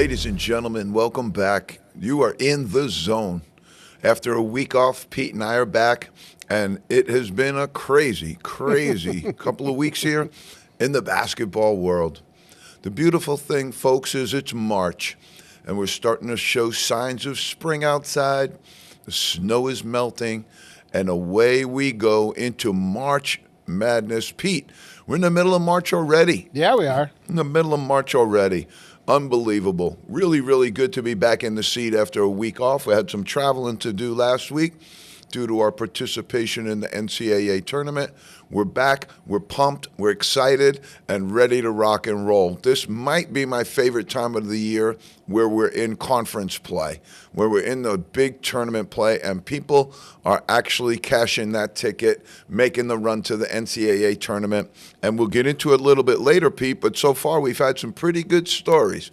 Ladies and gentlemen, welcome back. You are in the zone. After a week off, Pete and I are back, and it has been a crazy couple of weeks here in the basketball world. The beautiful thing, folks, is it's March, and we're starting to show signs of spring outside. The snow is melting, and away we go into March Madness. Pete, we're in the middle of March already. Yeah, we are. In the middle of March already. Unbelievable. Really good to be back in the seat after a week off. We had some traveling to do last week due to our participation in the NCAA tournament. We're back, we're pumped, we're excited, and ready to rock and roll. This might be my favorite time of the year where we're in conference play, where we're in the big tournament play, and people are actually cashing that ticket, making the run to the NCAA tournament. And we'll get into it a little bit later, Pete, but so far we've had some pretty good stories.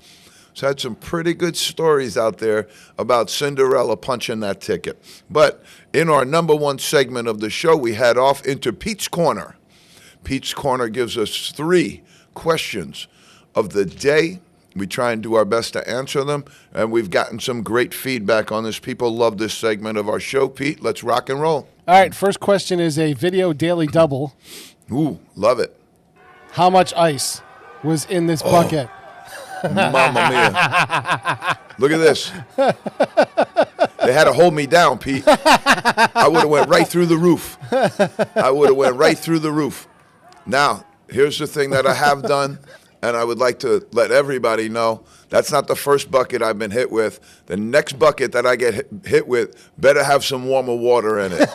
We've had some pretty good stories out there about Cinderella punching that ticket. But in our number one segment of the show, we head off into Pete's Corner. Pete's Corner gives us 3 questions of the day. We try and do our best to answer them, and we've gotten some great feedback on this. People love this segment of our show. Pete, let's rock and roll. All right, first question is a video daily double. Ooh, love it. How much ice was in this bucket? Mamma mia. Look at this. They had to hold me down, Pete. I would have went right through the roof. Now, here's the thing that I have done, and I would like to let everybody know. That's not the first bucket I've been hit with. The next bucket that I get hit with better have some warmer water in it.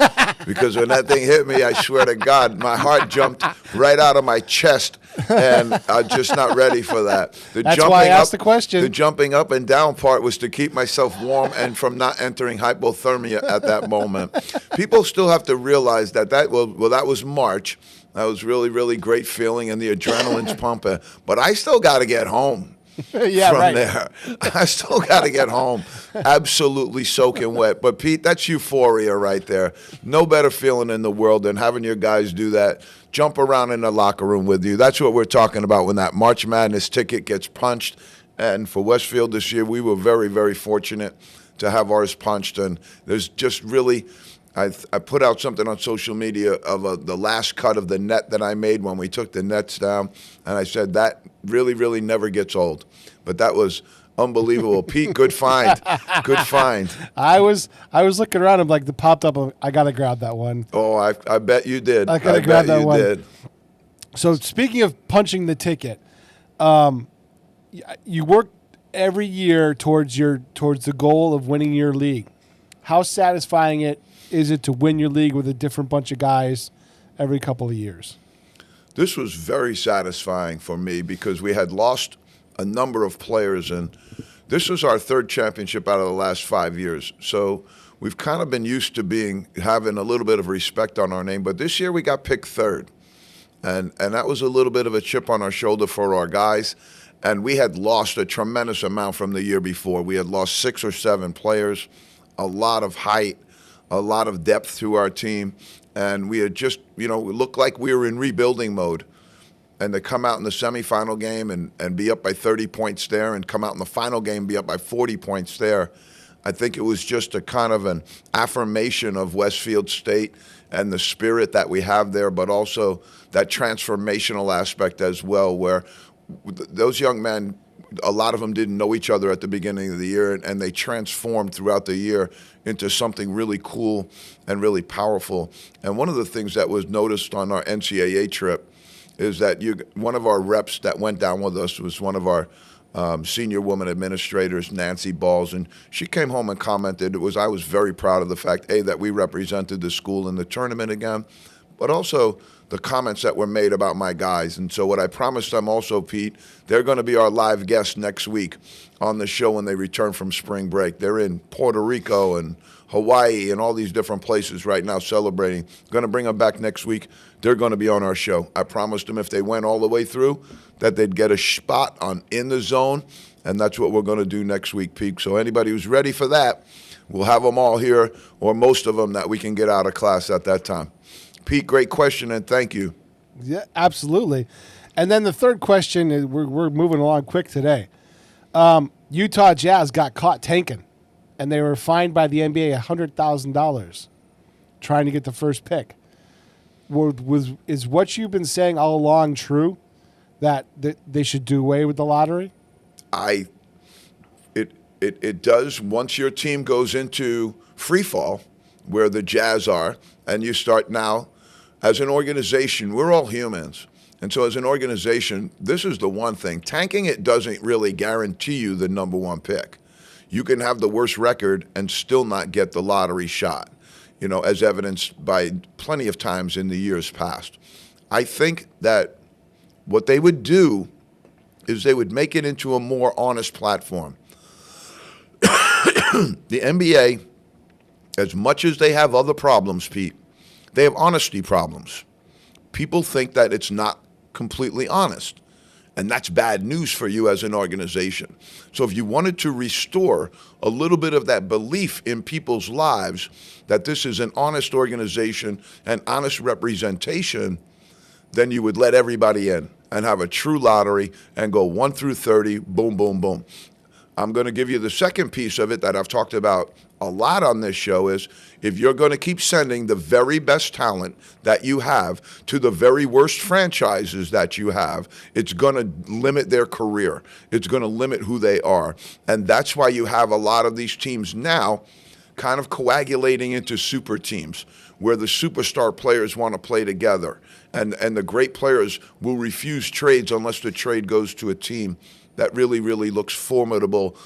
Because when that thing hit me, I swear to God, my heart jumped right out of my chest, and I'm just not ready for that. That's why I asked the question. The jumping up and down part was to keep myself warm and from not entering hypothermia at that moment. People still have to realize that that was March. That was really great feeling, and the adrenaline's pumping. But I still got to get home. Yeah, from right. there. I still got to get home absolutely soaking wet. But, Pete, that's euphoria right there. No better feeling in the world than having your guys do that, jump around in the locker room with you. That's what we're talking about when that March Madness ticket gets punched. And for Westfield this year, we were very fortunate to have ours punched. And there's just really – I put out something on social media of the last cut of the net that I made when we took the nets down, and I said that really never gets old. But that was unbelievable. Pete, good find. Good find. I was looking around. I'm like, the popped up. I got to grab that one. Oh, I bet you did. I got to grab that one. Did. So speaking of punching the ticket, you work every year towards the goal of winning your league. How satisfying is it to win your league with a different bunch of guys every couple of years? This was very satisfying for me because we had lost a number of players, and this was our 3rd championship out of the last 5 years. So we've kind of been used to having a little bit of respect on our name, but this year we got picked 3rd. And that was a little bit of a chip on our shoulder for our guys. And we had lost a tremendous amount from the year before. We had lost 6 or 7 players, a lot of height, a lot of depth to our team, and we had just, we looked like we were in rebuilding mode. And to come out in the semifinal game and be up by 30 points there, and come out in the final game and be up by 40 points there, I think it was just a kind of an affirmation of Westfield State and the spirit that we have there, but also that transformational aspect as well, where those young men, a lot of them didn't know each other at the beginning of the year, and they transformed throughout the year into something really cool and really powerful. And one of the things that was noticed on our NCAA trip is that one of our reps that went down with us was one of our senior woman administrators, Nancy Balls, and she came home and commented, I was very proud of the fact, A, that we represented the school in the tournament again, but also the comments that were made about my guys. And so what I promised them also, Pete, they're going to be our live guests next week on the show when they return from spring break. They're in Puerto Rico and Hawaii and all these different places right now celebrating. Going to bring them back next week. They're going to be on our show. I promised them if they went all the way through that they'd get a spot on In the Zone, and that's what we're going to do next week, Pete. So anybody who's ready for that, we'll have them all here, or most of them that we can get out of class at that time. Pete, great question, and thank you. Yeah, absolutely. And then the third question is, we're moving along quick today. Utah Jazz got caught tanking, and they were fined by the NBA $100,000 trying to get the first pick. Is what you've been saying all along true, that they should do away with the lottery? It does once your team goes into free fall, where the Jazz are, and you start now, as an organization, we're all humans. And so as an organization, this is the one thing. Tanking it doesn't really guarantee you the number one pick. You can have the worst record and still not get the lottery shot, as evidenced by plenty of times in the years past. I think that what they would do is they would make it into a more honest platform. The NBA, as much as they have other problems, Pete, they have honesty problems. People think that it's not completely honest, and that's bad news for you as an organization. So if you wanted to restore a little bit of that belief in people's lives that this is an honest organization and honest representation, then you would let everybody in and have a true lottery and go 1 through 30, boom, boom, boom. I'm going to give you the second piece of it that I've talked about a lot on this show is if you're going to keep sending the very best talent that you have to the very worst franchises that you have, it's going to limit their career. It's going to limit who they are. And that's why you have a lot of these teams now kind of coagulating into super teams where the superstar players want to play together. And the great players will refuse trades unless the trade goes to a team that really, really looks formidable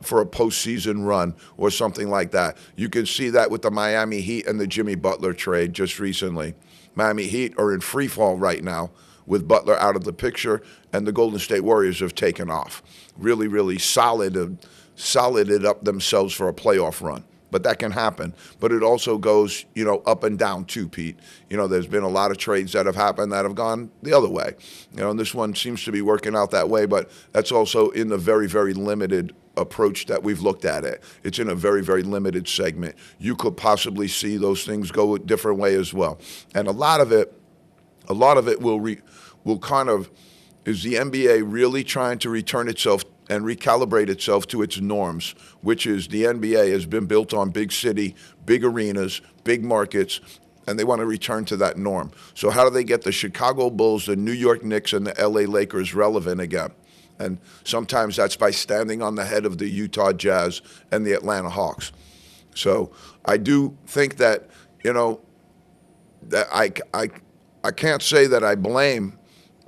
for a postseason run or something like that. You can see that with the Miami Heat and the Jimmy Butler trade just recently. Miami Heat are in free fall right now with Butler out of the picture, and the Golden State Warriors have taken off. Really, really solided up themselves for a playoff run. But that can happen. But it also goes, up and down too, Pete. There's been a lot of trades that have happened that have gone the other way. And this one seems to be working out that way, but that's also in the very, very limited approach that we've looked at it. It's in a very, very limited segment. You could possibly see those things go a different way as well. And a lot of it will kind of, is the NBA really trying to return itself and recalibrate itself to its norms, which is the NBA has been built on big city, big arenas, big markets, and they want to return to that norm. So how do they get the Chicago Bulls, the New York Knicks, and the LA Lakers relevant again? And sometimes that's by standing on the head of the Utah Jazz and the Atlanta Hawks. So I do think that, that I can't say that I blame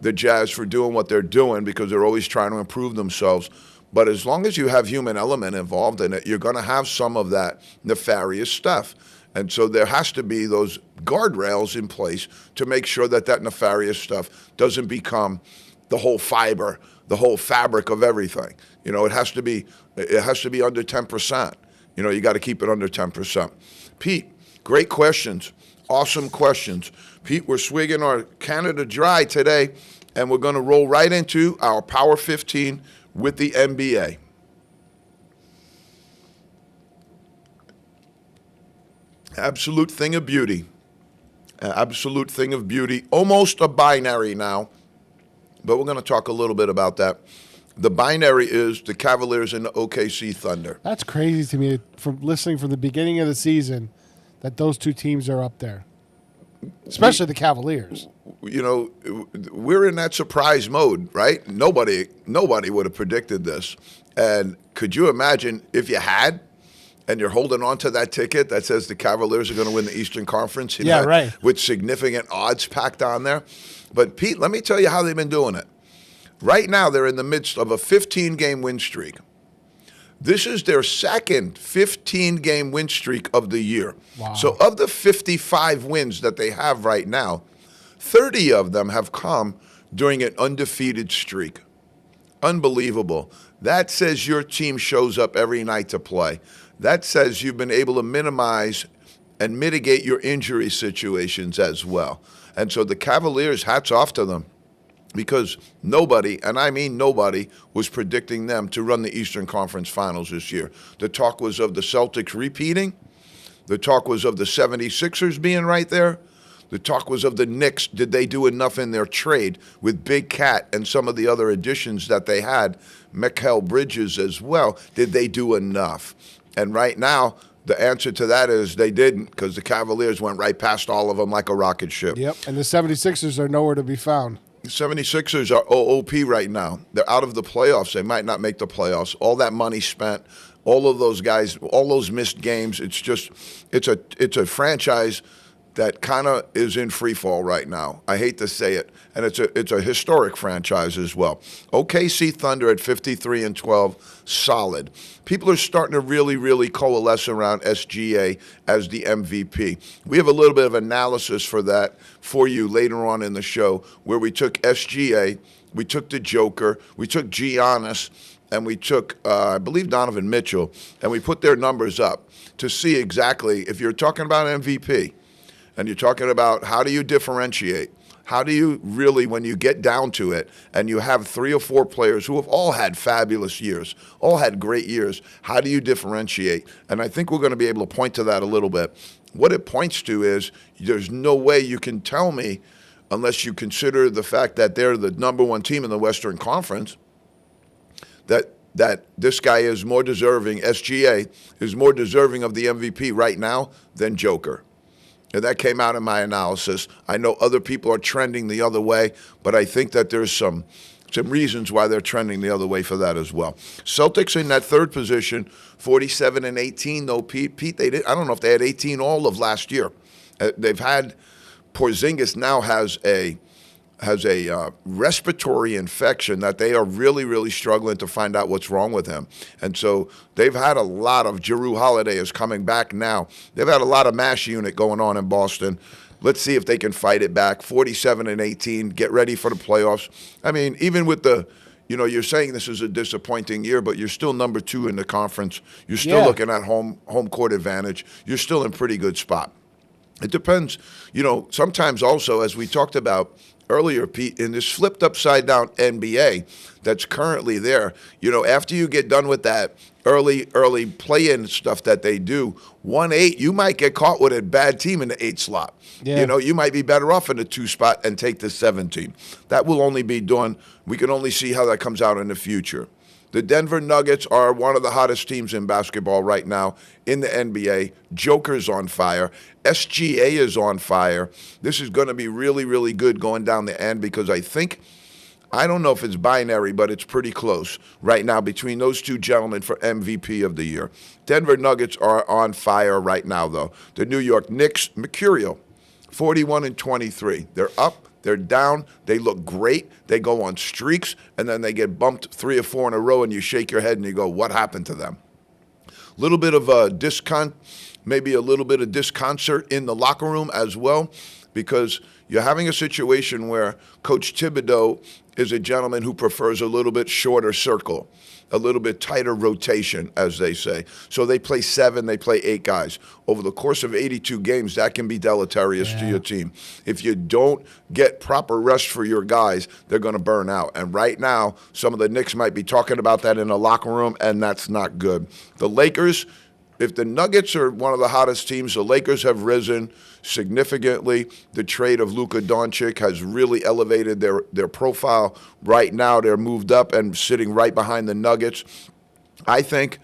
the Jazz for doing what they're doing because they're always trying to improve themselves. But as long as you have human element involved in it, you're going to have some of that nefarious stuff. And so there has to be those guardrails in place to make sure that that nefarious stuff doesn't become the whole fiber, the whole fabric of everything. It has to be under 10%. You got to keep it under 10%. Pete, great questions. Awesome questions. Pete, we're swigging our Canada Dry today, and we're going to roll right into our Power 15 with the NBA. Absolute thing of beauty. Absolute thing of beauty. Almost a binary now, but we're going to talk a little bit about that. The binary is the Cavaliers and the OKC Thunder. That's crazy to me from listening from the beginning of the season that those two teams are up there, especially the Cavaliers. We're in that surprise mode, right? Nobody would have predicted this. And could you imagine if you had, and you're holding on to that ticket that says the Cavaliers are going to win the Eastern Conference? Right. With significant odds packed on there. But, Pete, let me tell you how they've been doing it. Right now, they're in the midst of a 15-game win streak. This is their second 15-game win streak of the year. Wow. So of the 55 wins that they have right now, 30 of them have come during an undefeated streak. Unbelievable. That says your team shows up every night to play. That says you've been able to minimize and mitigate your injury situations as well. And so the Cavaliers, hats off to them. Because nobody, and I mean nobody, was predicting them to run the Eastern Conference Finals this year. The talk was of the Celtics repeating. The talk was of the 76ers being right there. The talk was of the Knicks. Did they do enough in their trade with Big Cat and some of the other additions that they had? Mikal Bridges as well. Did they do enough? And right now, the answer to that is they didn't, because the Cavaliers went right past all of them like a rocket ship. Yep, and the 76ers are nowhere to be found. The 76ers are OOP right now. They're out of the playoffs. They might not make the playoffs. All that money spent, all of those guys, all those missed games, it's a franchise that kind of is in free fall right now. I hate to say it, and it's a historic franchise as well. OKC Thunder at 53-12, solid. People are starting to really, really coalesce around SGA as the MVP. We have a little bit of analysis for that for you later on in the show, where we took SGA, we took the Joker, we took Giannis, and we took, I believe, Donovan Mitchell, and we put their numbers up to see exactly, if you're talking about MVP, and you're talking about how do you differentiate, how do you really, when you get down to it, and you have 3 or 4 players who have all had fabulous years, all had great years, how do you differentiate? And I think we're going to be able to point to that a little bit. What it points to is there's no way you can tell me, unless you consider the fact that they're the number 1 team in the Western Conference, that this guy is more deserving, SGA is more deserving of the MVP right now than Joker. And that came out in my analysis. I know other people are trending the other way, but I think that there's some reasons why they're trending the other way for that as well. Celtics in that 3rd position, 47-18 though, Pete, I don't know if they had 18 all of last year. They've had, Porzingis now has a respiratory infection that they are really, really struggling to find out what's wrong with him. And so they've had a lot of, Jrue Holiday is coming back now. They've had a lot of MASH unit going on in Boston. Let's see if they can fight it back. 47-18, get ready for the playoffs. I mean, even with the, you're saying this is a disappointing year, but you're still number 2 in the conference. You're still looking at home court advantage. You're still in pretty good spot. It depends, sometimes also, as we talked about earlier, Pete, in this flipped upside down NBA that's currently there, after you get done with that early play-in stuff that they do, 1-8, you might get caught with a bad team in the 8 slot. Yeah. You might be better off in the 2 spot and take the 17. That will only be done. We can only see how that comes out in the future. The Denver Nuggets are one of the hottest teams in basketball right now in the NBA. Joker's on fire. SGA is on fire. This is going to be really, really good going down the end, because I don't know if it's binary, but it's pretty close right now between those 2 gentlemen for MVP of the year. Denver Nuggets are on fire right now, though. The New York Knicks, mercurial, 41-23. They're up. They're down. They look great. They go on streaks, and then they get bumped 3 or 4 in a row, and you shake your head and you go, what happened to them? Little bit of maybe a little bit of disconcert in the locker room as well, because you're having a situation where Coach Thibodeau is a gentleman who prefers a little bit shorter circle, a little bit tighter rotation, as they say. So they play 7, they play 8 guys. Over the course of 82 games, that can be deleterious to your team. If you don't get proper rest for your guys, they're going to burn out. And right now, some of the Knicks might be talking about that in the locker room, and that's not good. The Lakers, if the Nuggets are one of the hottest teams, the Lakers have risen significantly. The trade of Luka Doncic has really elevated their profile. Right now, they're moved up and sitting right behind the Nuggets. I think,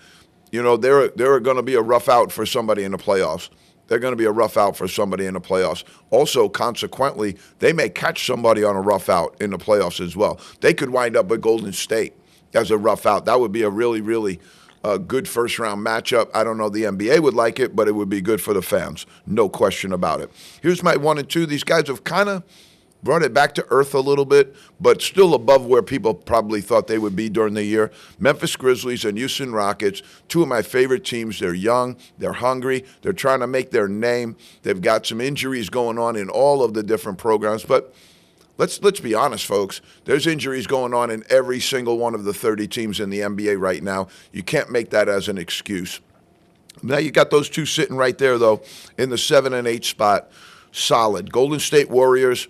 they're going to be a rough out for somebody in the playoffs. They're going to be a rough out for somebody in the playoffs. Also, consequently, they may catch somebody on a rough out in the playoffs as well. They could wind up with Golden State as a rough out. That would be a really, really good first-round matchup. I don't know the NBA would like it, but it would be good for the fans. No question about it. Here's my 1 and 2. These guys have kind of brought it back to earth a little bit, but still above where people probably thought they would be during the year. Memphis Grizzlies and Houston Rockets, 2 of my favorite teams. They're young. They're hungry. They're trying to make their name. They've got some injuries going on in all of the different programs, but let's be honest, folks. There's injuries going on in every single one of the 30 teams in the NBA right now. You can't make that as an excuse. Now you got those 2 sitting right there, though, in the 7 and 8 spot. Solid. Golden State Warriors,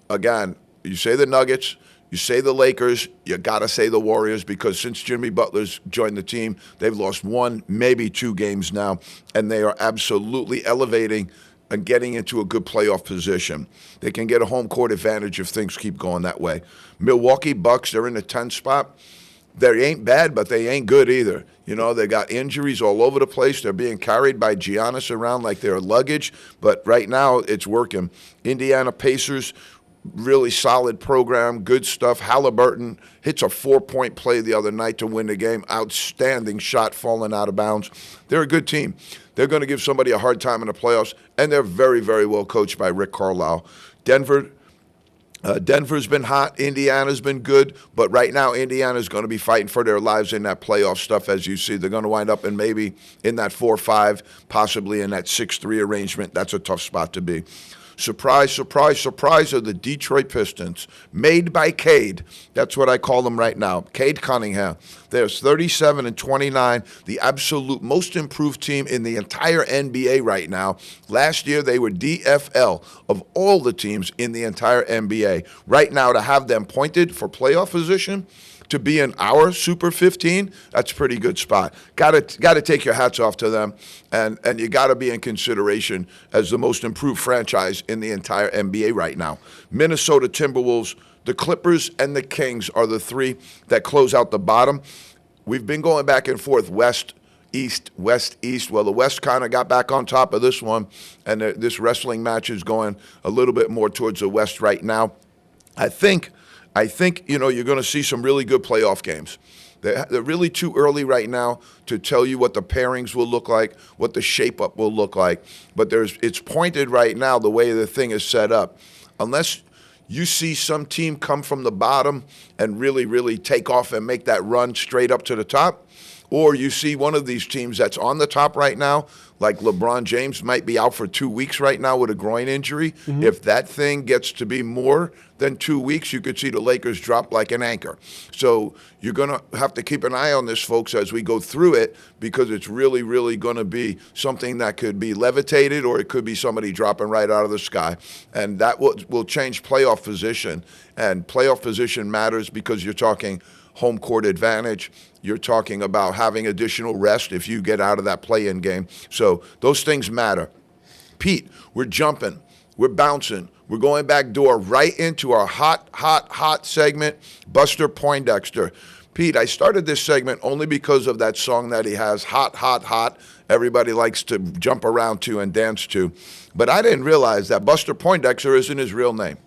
again, you say the Nuggets, you say the Lakers, you got to say the Warriors, because since Jimmy Butler's joined the team, they've lost 1, maybe 2 games now, and they are absolutely elevating and getting into a good playoff position. They can get a home court advantage if things keep going that way. Milwaukee Bucks, they're in the 10th spot. They ain't bad, but they ain't good either. You know, they got injuries all over the place. They're being carried by Giannis around like they're luggage, but right now it's working. Indiana Pacers, really solid program, good stuff. Halliburton hits a 4-point play the other night to win the game. Outstanding shot falling out of bounds. They're a good team. They're going to give somebody a hard time in the playoffs, and they're very, very well coached by Rick Carlisle. Denver's been hot. Indiana's been good. But right now, Indiana's going to be fighting for their lives in that playoff stuff, as you see. They're going to wind up maybe in that 4-5, possibly in that 6-3 arrangement. That's a tough spot to be. Surprise, surprise, surprise are the Detroit Pistons, made by Cade. That's what I call them right now, Cade Cunningham. There's 37-29, the absolute most improved team in the entire NBA right now. Last year, they were DFL of all the teams in the entire NBA. Right now, to have them pointed for playoff position, to be in our Super 15, that's a pretty good spot. Got to take your hats off to them, and you got to be in consideration as the most improved franchise in the entire NBA right now. Minnesota Timberwolves, the Clippers, and the Kings are the three that close out the bottom. We've been going back and forth, West, East. Well, the West kind of got back on top of this one, and this wrestling match is going a little bit more towards the West right now. I think you're going to see some really good playoff games. They're really too early right now to tell you what the pairings will look like, what the shape-up will look like. But it's pointed right now the way the thing is set up. Unless you see some team come from the bottom and really, really take off and make that run straight up to the top, or you see one of these teams that's on the top right now, like LeBron James might be out for 2 weeks right now with a groin injury. Mm-hmm. If that thing gets to be more than 2 weeks, you could see the Lakers drop like an anchor. So you're going to have to keep an eye on this, folks, as we go through it, because it's really, really going to be something that could be levitated, or it could be somebody dropping right out of the sky. And that will change playoff position. And playoff position matters because you're talking home court advantage. You're talking about having additional rest if you get out of that play-in game. So those things matter. Pete, we're jumping. We're bouncing. We're going back door right into our hot segment, Buster Poindexter. Pete, I started this segment only because of that song that he has, Hot, Hot, Hot. Everybody likes to jump around to and dance to. But I didn't realize that Buster Poindexter isn't his real name.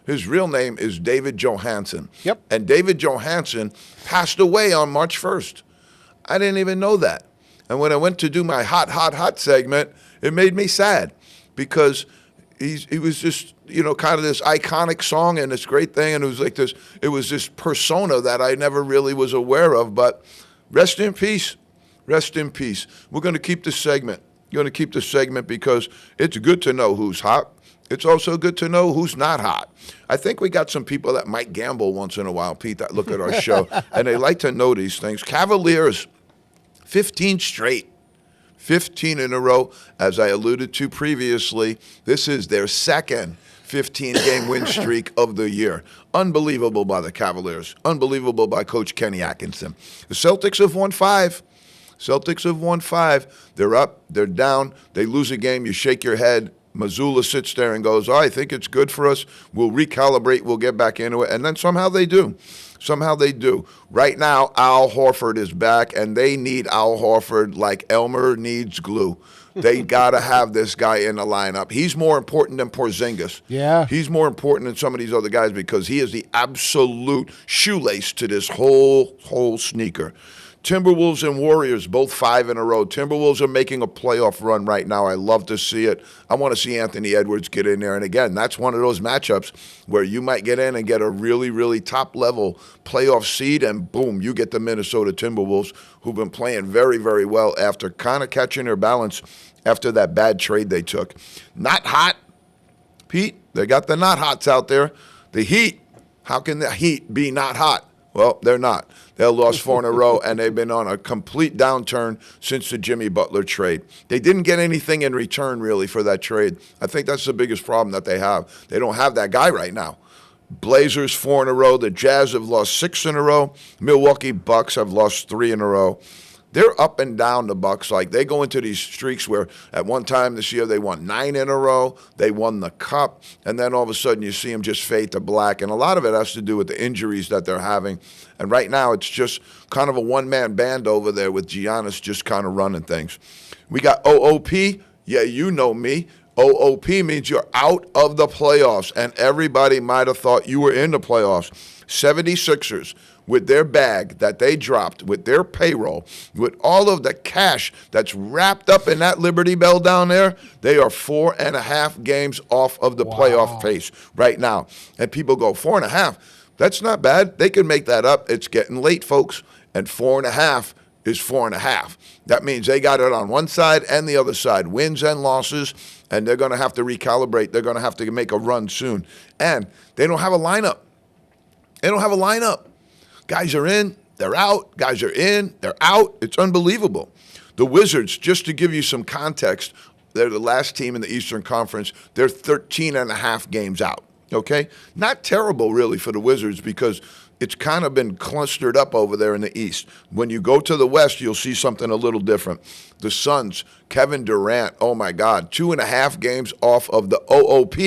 His real name is David Johansen. Yep. And David Johansen passed away on March 1st. I didn't even know that. And when I went to do my hot segment, it made me sad because he was just, kind of this iconic song and this great thing. And it was this persona that I never really was aware of. But rest in peace. Rest in peace. We're going to keep this segment. You're going to keep this segment because it's good to know who's hot. It's also good to know who's not hot. I think we got some people that might gamble once in a while, Pete, that look at our show, and they like to know these things. Cavaliers, 15 straight, 15 in a row. As I alluded to previously, this is their second 15-game win streak of the year. Unbelievable by the Cavaliers. Unbelievable by Coach Kenny Atkinson. The Celtics have won 5. They're up, they're down. They lose a game, you shake your head. Missoula sits there and goes, I think it's good for us. We'll recalibrate. We'll get back into it. And then somehow they do. Right now, Al Horford is back, and they need Al Horford like Elmer needs glue. They got to have this guy in the lineup. He's more important than Porzingis. Yeah. He's more important than some of these other guys because he is the absolute shoelace to this whole sneaker. Timberwolves and Warriors, both 5 in a row. Timberwolves are making a playoff run right now. I love to see it. I want to see Anthony Edwards get in there. And again, that's one of those matchups where you might get in and get a really, really top-level playoff seed, and boom, you get the Minnesota Timberwolves, who've been playing very, very well after kind of catching their balance after that bad trade they took. Not hot, Pete. They got the not hots out there. The Heat. How can the Heat be not hot? Well, they're not. They lost 4 in a row, and they've been on a complete downturn since the Jimmy Butler trade. They didn't get anything in return, really, for that trade. I think that's the biggest problem that they have. They don't have that guy right now. Blazers 4 in a row. The Jazz have lost 6 in a row. Milwaukee Bucks have lost 3 in a row. they're up and down, the Bucks. Like, they go into these streaks where at one time this year they won 9 in a row, they won the Cup, and then all of a sudden you see them just fade to black. And a lot of it has to do with the injuries that they're having. And right now it's just kind of a one-man band over there with Giannis just kind of running things. We got OOP. Yeah, you know me. OOP means you're out of the playoffs, and everybody might have thought you were in the playoffs. 76ers, with their bag that they dropped, with their payroll, with all of the cash that's wrapped up in that Liberty Bell down there, they are 4.5 games off of the playoff pace right now. And people go, 4.5? That's not bad. They can make that up. It's getting late, folks, and 4.5 is 4.5. That means they got it on one side and the other side, wins and losses, and they're going to have to recalibrate. They're going to have to make a run soon. And they don't have a lineup. They don't have a lineup. Guys are in, they're out. Guys are in, they're out. It's unbelievable. The Wizards, just to give you some context, they're the last team in the Eastern Conference. They're 13.5 games out, okay? Not terrible, really, for the Wizards because it's kind of been clustered up over there in the East. When you go to the West, you'll see something a little different. The Suns, Kevin Durant, oh, my God, 2.5 games off of the OOP.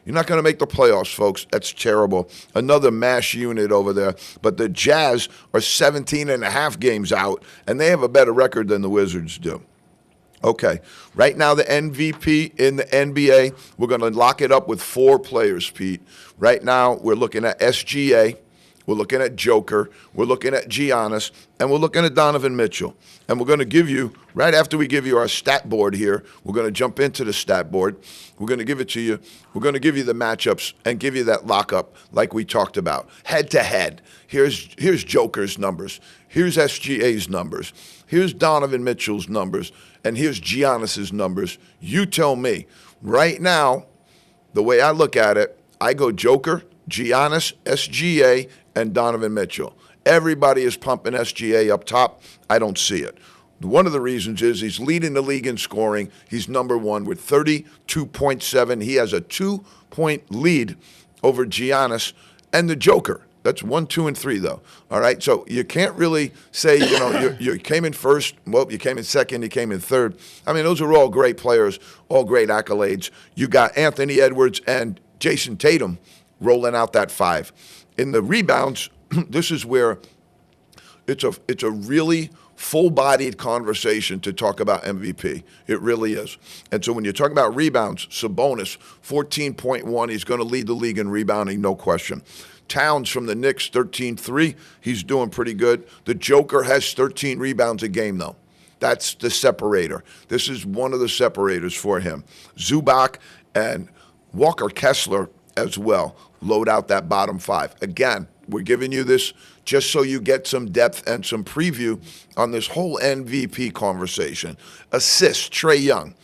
You're not going to make the playoffs, folks. That's terrible. Another mash unit over there. But the Jazz are 17.5 games out, and they have a better record than the Wizards do. Okay, right now the MVP in the NBA, we're going to lock it up with 4 players, Pete. Right now we're looking at SGA. We're looking at Joker, we're looking at Giannis, and we're looking at Donovan Mitchell. And we're going to give you, right after we give you our stat board here, we're going to jump into the stat board. We're going to give it to you. We're going to give you the matchups and give you that lockup like we talked about. Head to head. Here's Joker's numbers. Here's SGA's numbers. Here's Donovan Mitchell's numbers. And here's Giannis's numbers. You tell me. Right now, the way I look at it, I go Joker, Giannis, SGA, and Donovan Mitchell. Everybody is pumping SGA up top. I don't see it. One of the reasons is he's leading the league in scoring. He's number 1 with 32.7. He has a 2-point lead over Giannis and the Joker. That's 1, 2, and 3, though. All right, so you can't really say, you came in first. Well, you came in second. You came in third. I mean, those are all great players, all great accolades. You got Anthony Edwards and Jason Tatum rolling out that 5. In the rebounds, this is where it's a really full-bodied conversation to talk about MVP. It really is. And so when you talk about rebounds, Sabonis, 14.1, he's going to lead the league in rebounding, no question. Towns from the Knicks, 13-3, he's doing pretty good. The Joker has 13 rebounds a game, though. That's the separator. This is one of the separators for him. Zubac and Walker Kessler as well load out that bottom 5. Again, we're giving you this just so you get some depth and some preview on this whole MVP conversation. Assists, Trae Young,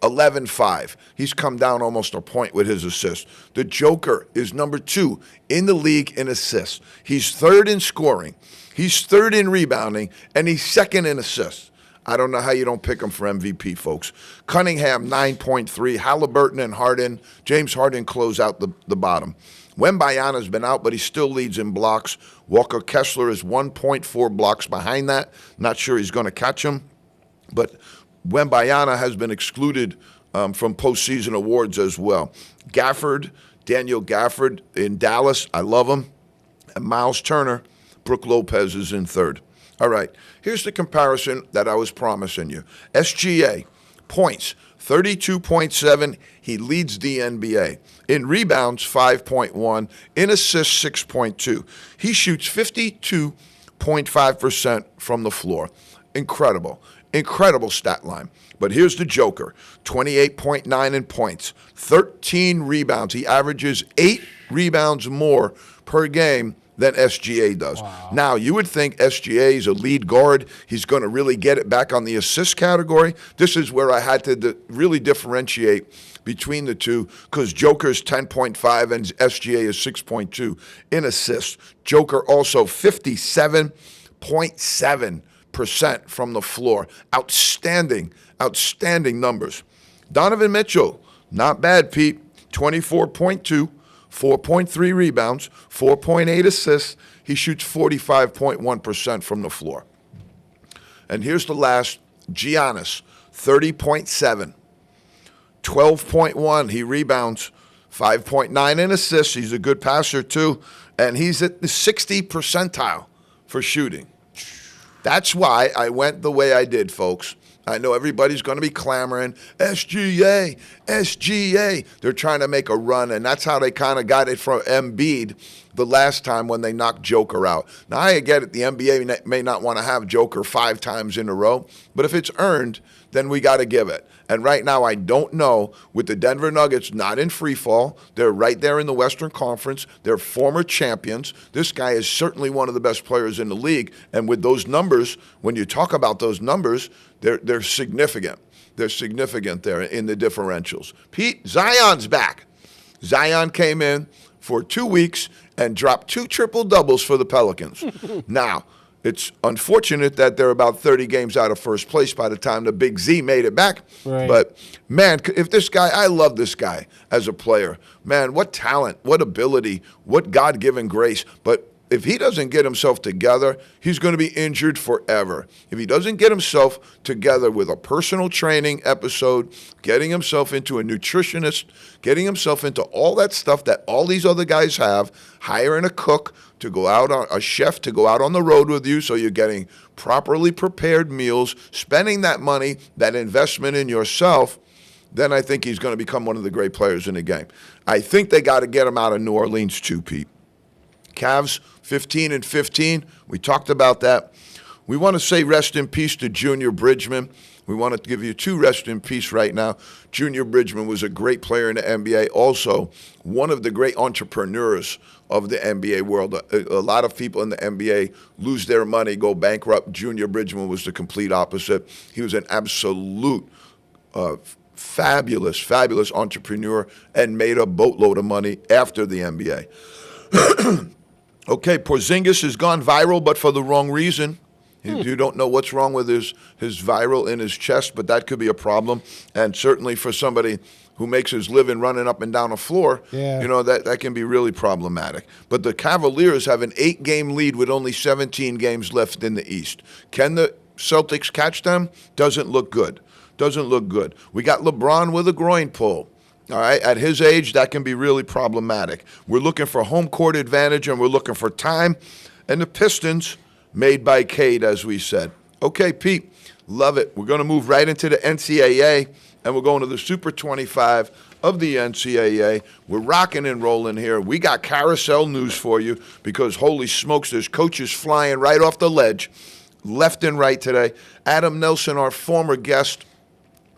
11.5. He's come down almost a point with his assists. The Joker is number 2 in the league in assists. He's 3rd in scoring. He's 3rd in rebounding, and he's 2nd in assists. I don't know how you don't pick him for MVP, folks. Cunningham, 9.3. Halliburton and Harden. James Harden close out the bottom. Wembanyama's been out, but he still leads in blocks. Walker Kessler is 1.4 blocks behind that. Not sure he's going to catch him. But Wembanyama has been excluded from postseason awards as well. Daniel Gafford in Dallas. I love him. And Miles Turner. Brook Lopez is in 3rd. All right, here's the comparison that I was promising you. SGA, points, 32.7. He leads the NBA. In rebounds, 5.1. In assists, 6.2. He shoots 52.5% from the floor. Incredible. Incredible stat line. But here's the Joker, 28.9 in points, 13 rebounds. He averages 8 rebounds more per game than SGA does. Wow. Now, you would think SGA is a lead guard. He's going to really get it back on the assist category. This is where I had to really differentiate between the two because Joker's 10.5 and SGA is 6.2 in assists. Joker also 57.7% from the floor. Outstanding numbers. Donovan Mitchell, not bad, Pete, 24.2. 4.3 rebounds, 4.8 assists. He shoots 45.1% from the floor. And here's the last, Giannis, 30.7, 12.1. He rebounds, 5.9 in assists. He's a good passer too. And he's at the 60th percentile for shooting. That's why I went the way I did, folks. I know everybody's going to be clamoring, SGA, SGA. They're trying to make a run, and that's how they kind of got it from Embiid the last time when they knocked Joker out. Now, I get it. The NBA may not want to have Joker 5 times in a row, but if it's earned, then we got to give it. And right now, I don't know, with the Denver Nuggets not in free fall, they're right there in the Western Conference. They're former champions. This guy is certainly one of the best players in the league. And with those numbers, when you talk about those numbers, they're significant. They're significant there in the differentials. Pete, Zion's back. Zion came in for 2 weeks and dropped 2 triple-doubles for the Pelicans. Now, it's unfortunate that they're about 30 games out of first place by the time the Big Z made it back. Right. But, man, if this guy, I love this guy as a player. Man, what talent, what ability, what God-given grace. But if he doesn't get himself together, he's going to be injured forever. If he doesn't get himself together with a personal training episode, getting himself into a nutritionist, getting himself into all that stuff that all these other guys have, hiring a cook to go out, on a chef to go out on the road with you so you're getting properly prepared meals, spending that money, that investment in yourself, then I think he's going to become one of the great players in the game. I think they got to get him out of New Orleans too, Pete. Cavs 15-15. We talked about that. We want to say rest in peace to Junior Bridgman. We want to give you 2 rest in peace right now. Junior Bridgman was a great player in the NBA, also one of the great entrepreneurs of the NBA world. A lot of people in the NBA lose their money, go bankrupt. Junior Bridgman was the complete opposite. He was an absolute fabulous entrepreneur and made a boatload of money after the NBA. Okay, Porzingis has gone viral, but for the wrong reason. You don't know what's wrong with his viral in his chest, but that could be a problem. And certainly for somebody who makes his living running up and down a floor, that can be really problematic. But the Cavaliers have an 8-game lead with only 17 games left in the East. Can the Celtics catch them? Doesn't look good. We got LeBron with a groin pull. All right, at his age, that can be really problematic. We're looking for home court advantage, and we're looking for time. And the Pistons, made by Cade, as we said. Okay, Pete, love it. We're going to move right into the NCAA, and we're going to the Super 25 of the NCAA. We're rocking and rolling here. We got carousel news for you because, holy smokes, there's coaches flying right off the ledge, left and right today. Adam Nelson, our former guest,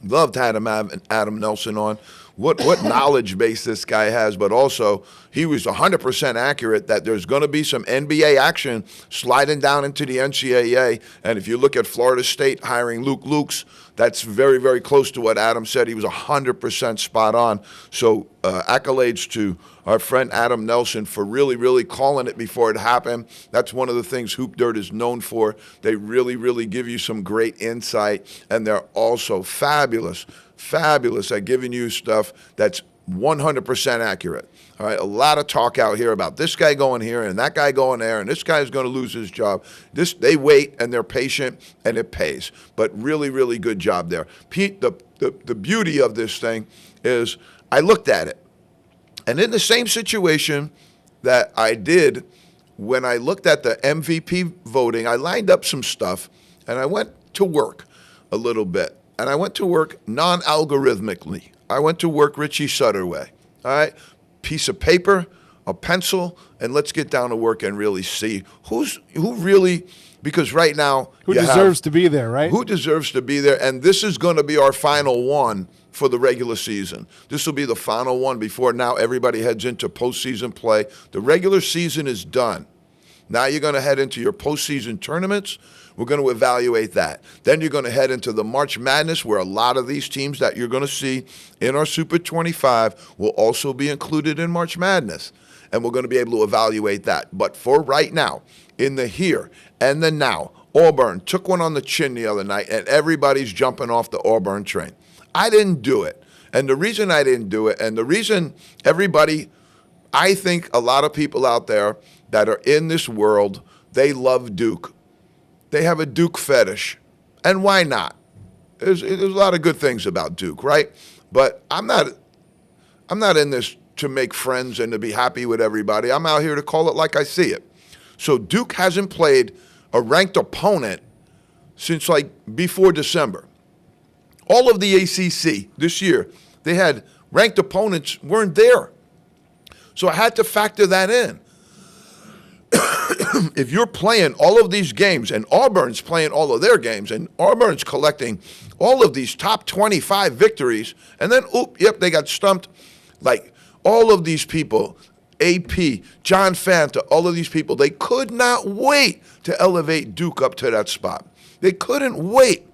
loved having Adam Nelson on. What knowledge base this guy has, but also he was 100% accurate that there's going to be some NBA action sliding down into the NCAA. And if you look at Florida State hiring Luke Lukes, that's very, very close to what Adam said. He was 100% spot on. So accolades to our friend Adam Nelson for really, really calling it before it happened. That's one of the things Hoop Dirt is known for. They really, really give you some great insight, and they're also fabulous at giving you stuff that's 100% accurate. All right, a lot of talk out here about this guy going here and that guy going there, and this guy's going to lose his job. They wait and they're patient, and it pays. But really, really good job there. Pete, the beauty of this thing is I looked at it, and in the same situation that I did when I looked at the MVP voting, I lined up some stuff, and I went to work a little bit. And I went to work non-algorithmically. I went to work Richie Sutter way. All right? Piece of paper, a pencil, and let's get down to work and really see who really, because right now who deserves to be there, right? Who deserves to be there? And this is going to be our final one for the regular season. This will be the final one before now everybody heads into postseason play. The regular season is done. Now you're going to head into your postseason tournaments. We're going to evaluate that. Then you're going to head into the March Madness, where a lot of these teams that you're going to see in our Super 25 will also be included in March Madness. And we're going to be able to evaluate that. But for right now, in the here and the now, Auburn took one on the chin the other night, and everybody's jumping off the Auburn train. I didn't do it. And the reason I didn't do it, and the reason everybody, I think a lot of people out there that are in this world, they love Duke. They have a Duke fetish. And why not? There's a lot of good things about Duke, right? But I'm not in this to make friends and to be happy with everybody. I'm out here to call it like I see it. So Duke hasn't played a ranked opponent since like before December. All of the ACC this year, they had ranked opponents weren't there. So I had to factor that in. If you're playing all of these games and Auburn's playing all of their games and Auburn's collecting all of these top 25 victories, and then, they got stumped. Like all of these people, AP, John Fanta, all of these people, they could not wait to elevate Duke up to that spot. They couldn't wait.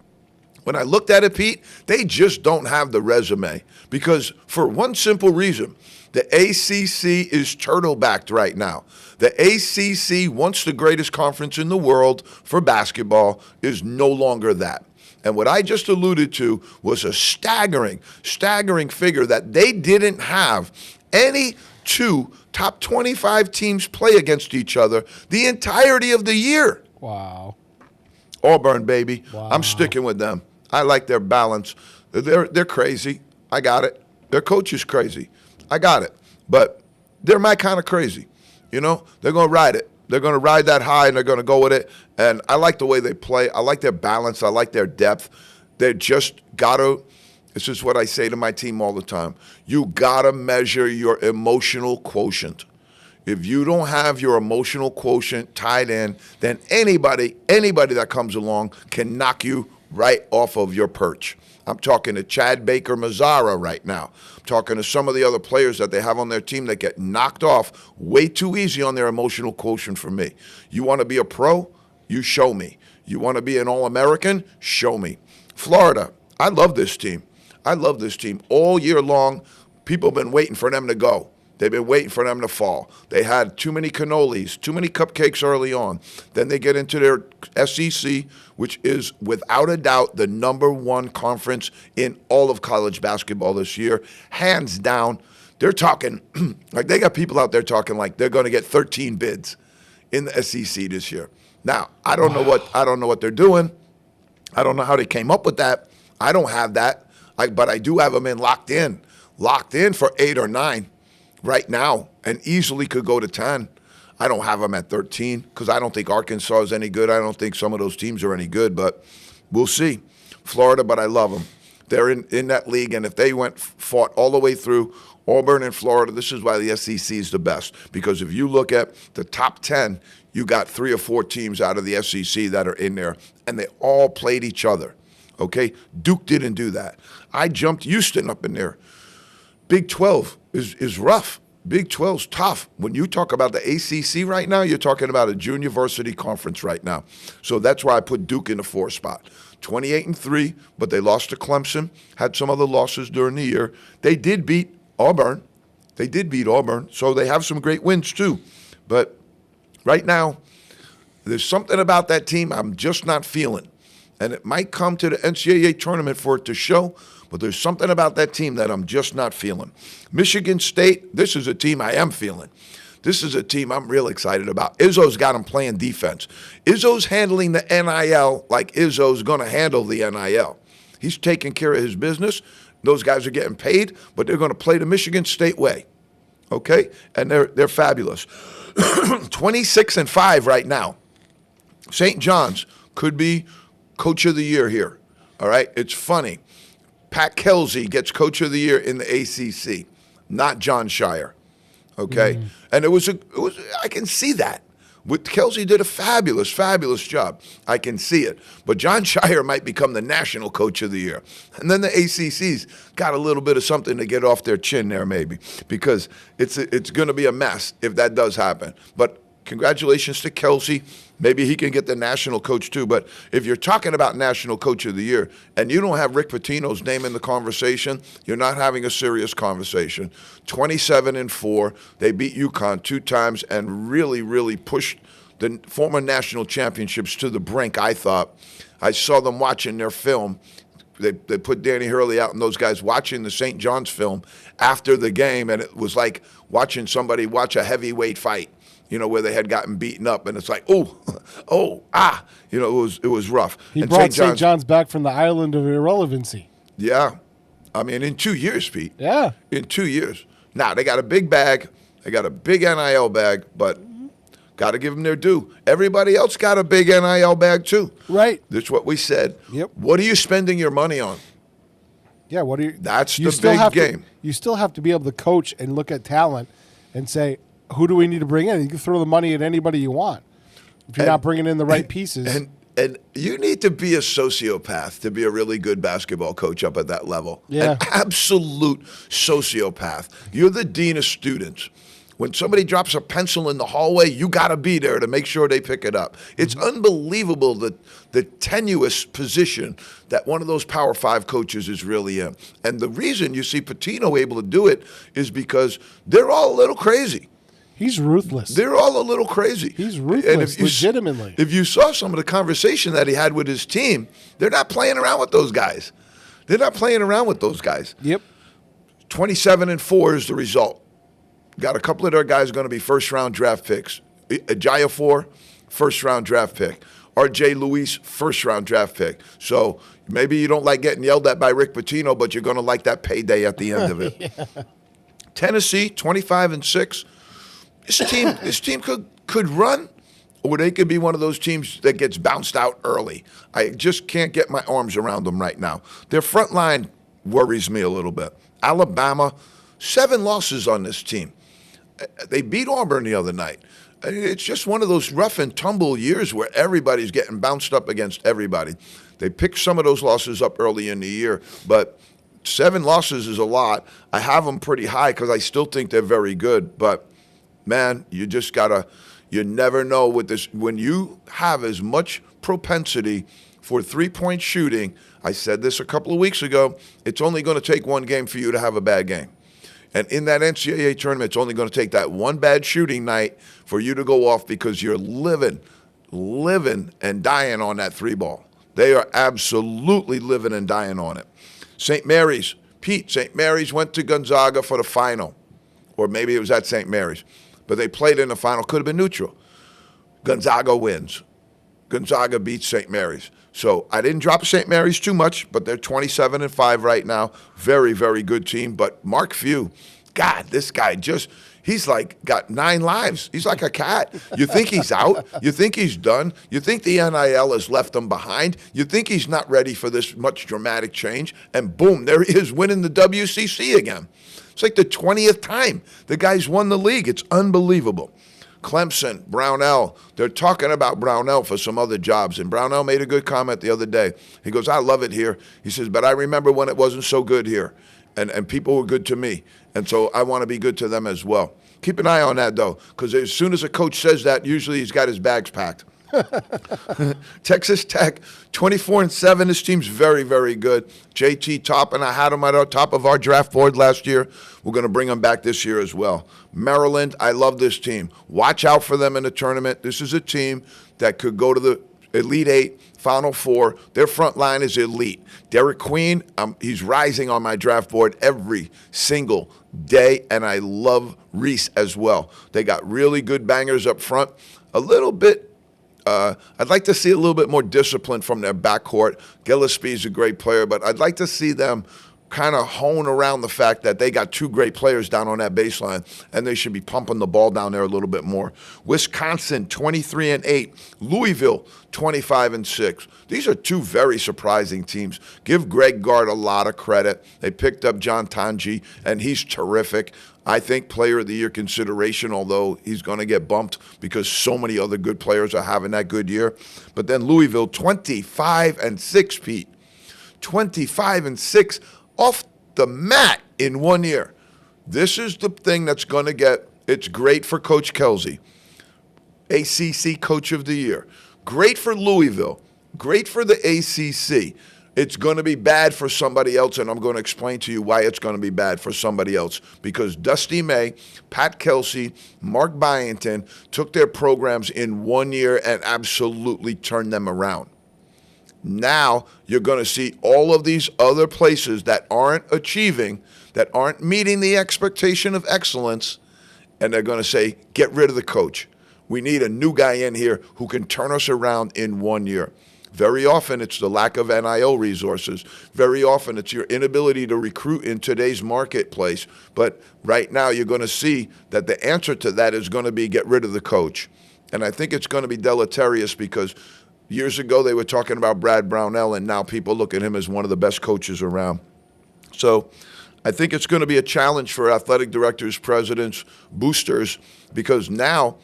When I looked at it, Pete, they just don't have the resume because for one simple reason, the ACC is turtle-backed right now. The ACC, once the greatest conference in the world for basketball, is no longer that. And what I just alluded to was a staggering figure that they didn't have any two top 25 teams play against each other the entirety of the year. Wow. Auburn, baby. Wow. I'm sticking with them. I like their balance. They're crazy. I got it. Their coach is crazy. I got it. But they're my kind of crazy. You know, they're going to ride it. They're going to ride that high, and they're going to go with it. And I like the way they play. I like their balance. I like their depth. They just got to – this is what I say to my team all the time. You got to measure your emotional quotient. If you don't have your emotional quotient tied in, then anybody that comes along can knock you right off of your perch. I'm talking to Chad Baker Mazzara right now. I'm talking to some of the other players that they have on their team that get knocked off way too easy on their emotional quotient for me. You want to be a pro? You show me. You want to be an All-American? Show me. Florida, I love this team. I love this team. All year long, people have been waiting for them to go. They've been waiting for them to fall. They had too many cannolis, too many cupcakes early on. Then they get into their SEC, which is without a doubt the number one conference in all of college basketball this year. Hands down, they're talking, like they got people out there talking like they're going to get 13 bids in the SEC this year. Now, I don't know what they're doing. I don't know how they came up with that. I don't have that. But I do have them locked in for 8 or 9. Right now, and easily could go to 10. I don't have them at 13 because I don't think Arkansas is any good. I don't think some of those teams are any good, but we'll see. Florida, but I love them. They're in that league, and if they fought all the way through Auburn and Florida, this is why the SEC is the best. Because if you look at the top 10, you got 3 or 4 teams out of the SEC that are in there, and they all played each other. Okay? Duke didn't do that. I jumped Houston up in there. Big 12 is rough. Big 12's tough. When you talk about the ACC right now, you're talking about a junior varsity conference right now. So that's why I put Duke in the 4 spot. 28-3, but they lost to Clemson, had some other losses during the year. They did beat Auburn. So they have some great wins too. But right now, there's something about that team I'm just not feeling. And it might come to the NCAA tournament for it to show, but there's something about that team that I'm just not feeling. Michigan State, this is a team I am feeling. This is a team I'm real excited about. Izzo's got them playing defense. Izzo's handling the NIL like Izzo's going to handle the NIL. He's taking care of his business. Those guys are getting paid, but they're going to play the Michigan State way. Okay? And they're fabulous. 26-5 right now. St. John's could be Coach of the Year here. All right? It's funny. Pat Kelsey gets Coach of the Year in the ACC, not John Shire. Okay? And it was I can see that. Kelsey did a fabulous job. I can see it. But John Shire might become the national coach of the year. And then the ACC's got a little bit of something to get off their chin there maybe, because it's going to be a mess if that does happen. But congratulations to Kelsey. Maybe he can get the national coach too. But if you're talking about national coach of the year and you don't have Rick Pitino's name in the conversation, you're not having a serious conversation. 27-4, they beat UConn 2 times and really pushed the former national championships to the brink, I thought. I saw them watching their film. They put Danny Hurley out and those guys watching the St. John's film after the game, and it was like watching somebody watch a heavyweight fight. where they had gotten beaten up, and it's like, it was rough. He and brought St. John's back from the island of irrelevancy. Yeah. I mean, in 2 years, Pete. Yeah. In 2 years. Now, they got a big bag. They got a big NIL bag, but got to give them their due. Everybody else got a big NIL bag, too. Right. That's what we said. Yep. What are you spending your money on? Yeah, what are you? That's you the big game. You still have to be able to coach and look at talent and say, who do we need to bring in? You can throw the money at anybody you want if you're not bringing in the right pieces. And you need to be a sociopath to be a really good basketball coach up at that level. Yeah. An absolute sociopath. You're the dean of students. When somebody drops a pencil in the hallway, you got to be there to make sure they pick it up. It's unbelievable the tenuous position that one of those Power 5 coaches is really in. And the reason you see Pitino able to do it is because they're all a little crazy. He's ruthless. They're all a little crazy. He's ruthless, legitimately. If you saw some of the conversation that he had with his team, they're not playing around with those guys. They're not playing around with those guys. Yep. 27-4 is the result. Got a couple of their guys going to be first-round draft picks. Ejiofor, first-round draft pick. R.J. Luis, first-round draft pick. So maybe you don't like getting yelled at by Rick Pitino, but you're going to like that payday at the end of it. Yeah. Tennessee, 25-6. This team could run, or they could be one of those teams that gets bounced out early. I just can't get my arms around them right now. Their front line worries me a little bit. Alabama, 7 losses on this team. They beat Auburn the other night. It's just one of those rough and tumble years where everybody's getting bounced up against everybody. They picked some of those losses up early in the year, but 7 losses is a lot. I have them pretty high because I still think they're very good, but man, you just you never know with this. When you have as much propensity for three-point shooting, I said this a couple of weeks ago, it's only going to take one game for you to have a bad game. And in that NCAA tournament, it's only going to take that one bad shooting night for you to go off because you're living and dying on that 3-ball. They are absolutely living and dying on it. St. Mary's, St. Mary's went to Gonzaga for the final, or maybe it was at St. Mary's, but they played in the final. Could have been neutral. Gonzaga wins. Gonzaga beats St. Mary's. So I didn't drop St. Mary's too much, but they're 27-5 right now. Very, very good team. But Mark Few, God, this guy he's like got 9 lives. He's like a cat. You think he's out. You think he's done. You think the NIL has left him behind. You think he's not ready for this much dramatic change. And boom, there he is winning the WCC again. It's like the 20th time the guy's won the league. It's unbelievable. Clemson, Brownell, they're talking about Brownell for some other jobs. And Brownell made a good comment the other day. He goes, I love it here. He says, but I remember when it wasn't so good here. And people were good to me. And so I want to be good to them as well. Keep an eye on that, though, because as soon as a coach says that, usually he's got his bags packed. Texas Tech, 24-7. This team's very, very good. JT Toppin, I had him at the top of our draft board last year. We're going to bring him back this year as well. Maryland, I love this team. Watch out for them in the tournament. This is a team that could go to the Elite 8, Final 4. Their front line is elite. Derek Queen, he's rising on my draft board every single day, and I love Reese as well. They got really good bangers up front. A little bit I'd like to see a little bit more discipline from their backcourt. Gillespie's a great player, but I'd like to see them kind of hone around the fact that they got 2 great players down on that baseline, and they should be pumping the ball down there a little bit more. Wisconsin, 23-8. Louisville, 25-6. These are 2 very surprising teams. Give Greg Gard a lot of credit. They picked up John Tanji, and he's terrific. I think player of the year consideration, although he's going to get bumped because so many other good players are having that good year. But then Louisville, 25-6, Pete. 25-6 off the mat in 1 year. This is the thing that's going to it's great for Coach Kelsey, ACC Coach of the Year. Great for Louisville. Great for the ACC. It's going to be bad for somebody else, and I'm going to explain to you why it's going to be bad for somebody else. Because Dusty May, Pat Kelsey, Mark Byington took their programs in 1 year and absolutely turned them around. Now you're going to see all of these other places that aren't achieving, that aren't meeting the expectation of excellence, and they're going to say, get rid of the coach. We need a new guy in here who can turn us around in 1 year. Very often, it's the lack of NIL resources. Very often, it's your inability to recruit in today's marketplace. But right now, you're going to see that the answer to that is going to be get rid of the coach. And I think it's going to be deleterious because years ago, they were talking about Brad Brownell, and now people look at him as one of the best coaches around. So I think it's going to be a challenge for athletic directors, presidents, boosters, because now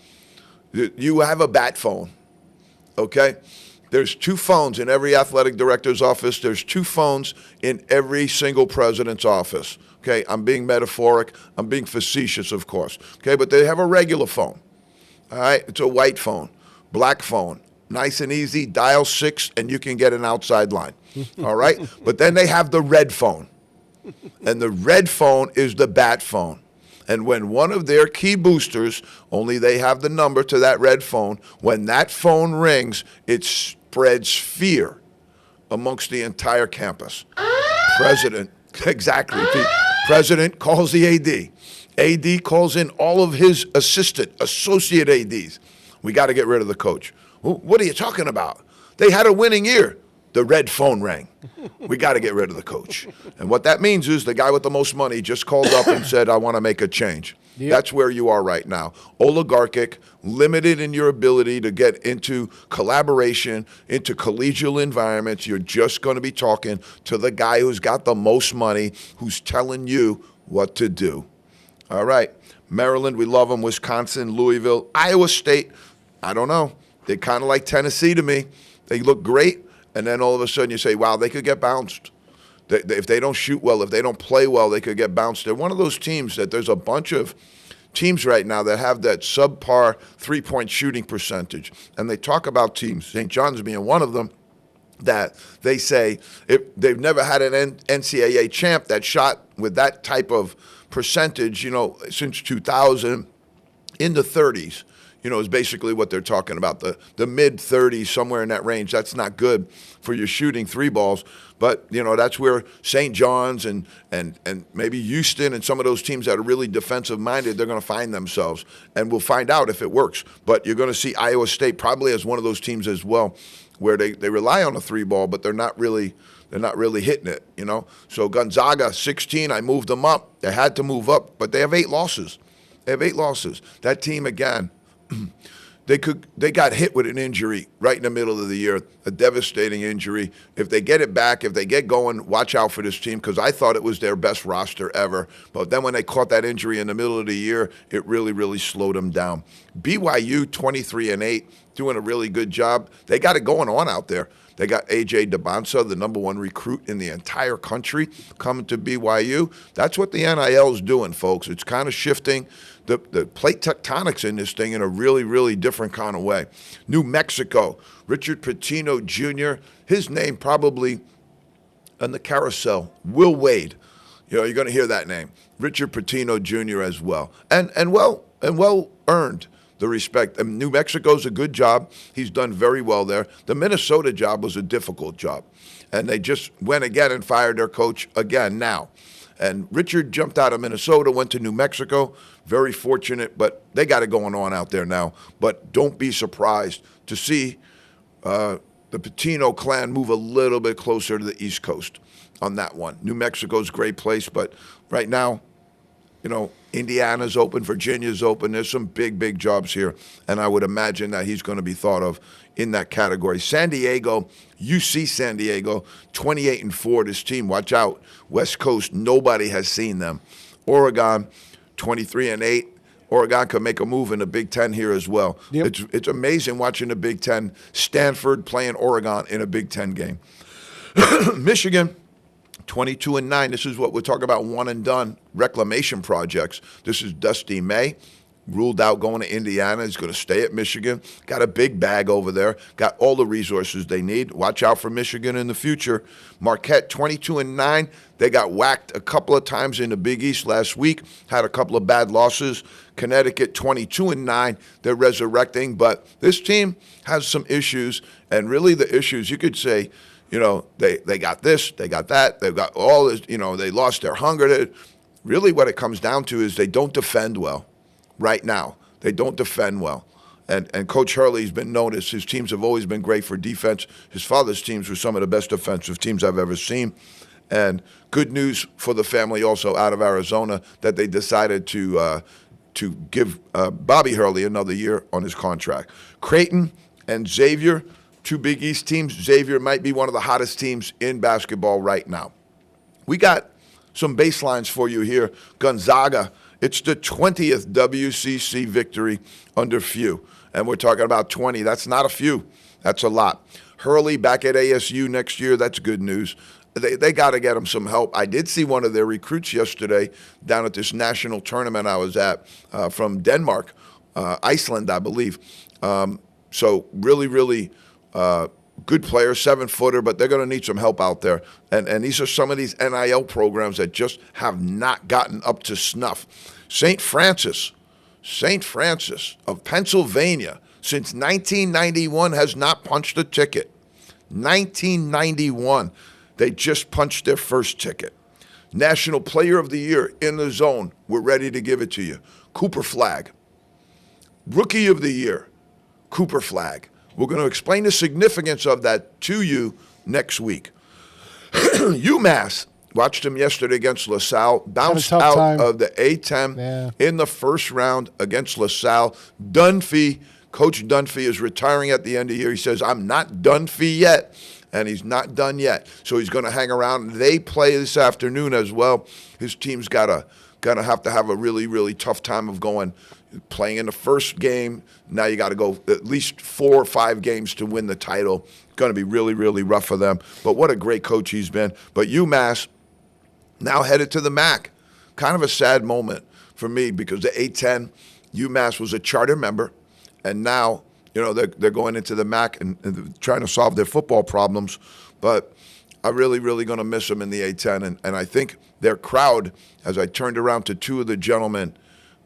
you have a bat phone, okay? There's 2 phones in every athletic director's office. There's 2 phones in every single president's office. Okay, I'm being metaphoric. I'm being facetious, of course. Okay, but they have a regular phone. All right, it's a white phone, black phone, nice and easy. Dial 6, and you can get an outside line. All right, but then they have the red phone, and the red phone is the bat phone. And when one of their key boosters, only they have the number to that red phone, when that phone rings, it spreads fear amongst the entire campus. President, exactly. The president calls the AD. AD calls in all of his associate ADs. We got to get rid of the coach. What are you talking about? They had a winning year. The red phone rang. We got to get rid of the coach. And what that means is the guy with the most money just called up and said, I want to make a change. Yep. That's where you are right now. Oligarchic, limited in your ability to get into collaboration, into collegial environments. You're just going to be talking to the guy who's got the most money, who's telling you what to do. All right. Maryland, we love them. Wisconsin, Louisville, Iowa State, I don't know. They're kind of like Tennessee to me. They look great. And then all of a sudden you say, wow, they could get bounced. If they don't shoot well, if they don't play well, they could get bounced. They're one of those teams that there's a bunch of teams right now that have that subpar three-point shooting percentage. And they talk about teams, St. John's being one of them, that they say if they've never had an NCAA champ that shot with that type of percentage, since 2000 in the 30s. Is basically what they're talking about. The mid-30s, somewhere in that range. That's not good for your shooting 3 balls. But, that's where St. John's and maybe Houston and some of those teams that are really defensive-minded, they're going to find themselves. And we'll find out if it works. But you're going to see Iowa State probably as one of those teams as well, where they rely on a 3 ball, but they're not really hitting it, So Gonzaga, 16, I moved them up. They had to move up, but they have 8 losses. That team, again, they got hit with an injury right in the middle of the year, a devastating injury. If they get it back, if they get going, watch out for this team, because I thought it was their best roster ever. But then when they caught that injury in the middle of the year, it really, really slowed them down. BYU, 23-8, doing a really good job. They got it going on out there. They got A.J. DeBonsa, the number 1 recruit in the entire country, coming to BYU. That's what the NIL is doing, folks. It's kind of shifting the plate tectonics in this thing in a really, really different kind of way. New Mexico, Richard Pitino Jr., his name probably on the carousel, Will Wade. You're going to hear that name. Richard Pitino Jr. as well. And well earned the respect. And New Mexico's a good job. He's done very well there. The Minnesota job was a difficult job. And they just went again and fired their coach again now. And Richard jumped out of Minnesota, went to New Mexico. Very fortunate, but they got it going on out there now. But don't be surprised to see the Pitino clan move a little bit closer to the East Coast on that one. New Mexico's a great place, but right now, Indiana's open, Virginia's open. There's some big, big jobs here, and I would imagine that he's going to be thought of in that category. San Diego, UC San Diego, 28-4. This team, watch out. West Coast, nobody has seen them. Oregon, 23-8. Oregon could make a move in the Big Ten here as well. Yep. It's amazing watching the Big Ten. Stanford playing Oregon in a Big Ten game. Michigan, 22-9. This is what we're talking about, one and done reclamation projects. This is Dusty May, ruled out going to Indiana. He's going to stay at Michigan. Got a big bag over there. Got all the resources they need. Watch out for Michigan in the future. Marquette, 22-9. They got whacked a couple of times in the Big East last week. Had a couple of bad losses. Connecticut, 22-9. They're resurrecting, but this team has some issues, and really the issues, you could say, they got this, they got that, they've got all this, they lost their hunger. Really what it comes down to is they don't defend well right now. They don't defend well. And Coach Hurley's been noticed. His teams have always been great for defense. His father's teams were some of the best defensive teams I've ever seen. And good news for the family also out of Arizona that they decided to give Bobby Hurley another year on his contract. Creighton and Xavier, two Big East teams. Xavier might be one of the hottest teams in basketball right now. We got some baselines for you here. Gonzaga, it's the 20th WCC victory under few. And we're talking about 20. That's not a few. That's a lot. Hurley back at ASU next year. That's good news. They got to get him some help. I did see one of their recruits yesterday down at this national tournament I was at from Denmark, Iceland, I believe. So really, really good player, 7-footer, but they're going to need some help out there. And these are some of these NIL programs that just have not gotten up to snuff. St. Francis of Pennsylvania, since 1991, has not punched a ticket. 1991, they just punched their first ticket. National Player of the Year in the zone, we're ready to give it to you. Cooper Flag. Rookie of the Year, Cooper Flag. We're going to explain the significance of that to you next week. UMass, watched them yesterday against LaSalle, bounced out of the A-10 in the first round against LaSalle. Dunphy, Coach Dunphy is retiring at the end of the year. He says, I'm not Dunphy yet, and he's not done yet. So he's going to hang around. They play this afternoon as well. His team's gonna have to have a really, really tough time of playing in the first game. Now you got to go at least 4 or 5 games to win the title. Going to be really, really rough for them. But what a great coach he's been. But UMass now headed to the MAC. Kind of a sad moment for me because the A-10, UMass was a charter member, and now they're going into the MAC and trying to solve their football problems. But I'm really, really going to miss them in the A-10. And I think their crowd, as I turned around to two of the gentlemen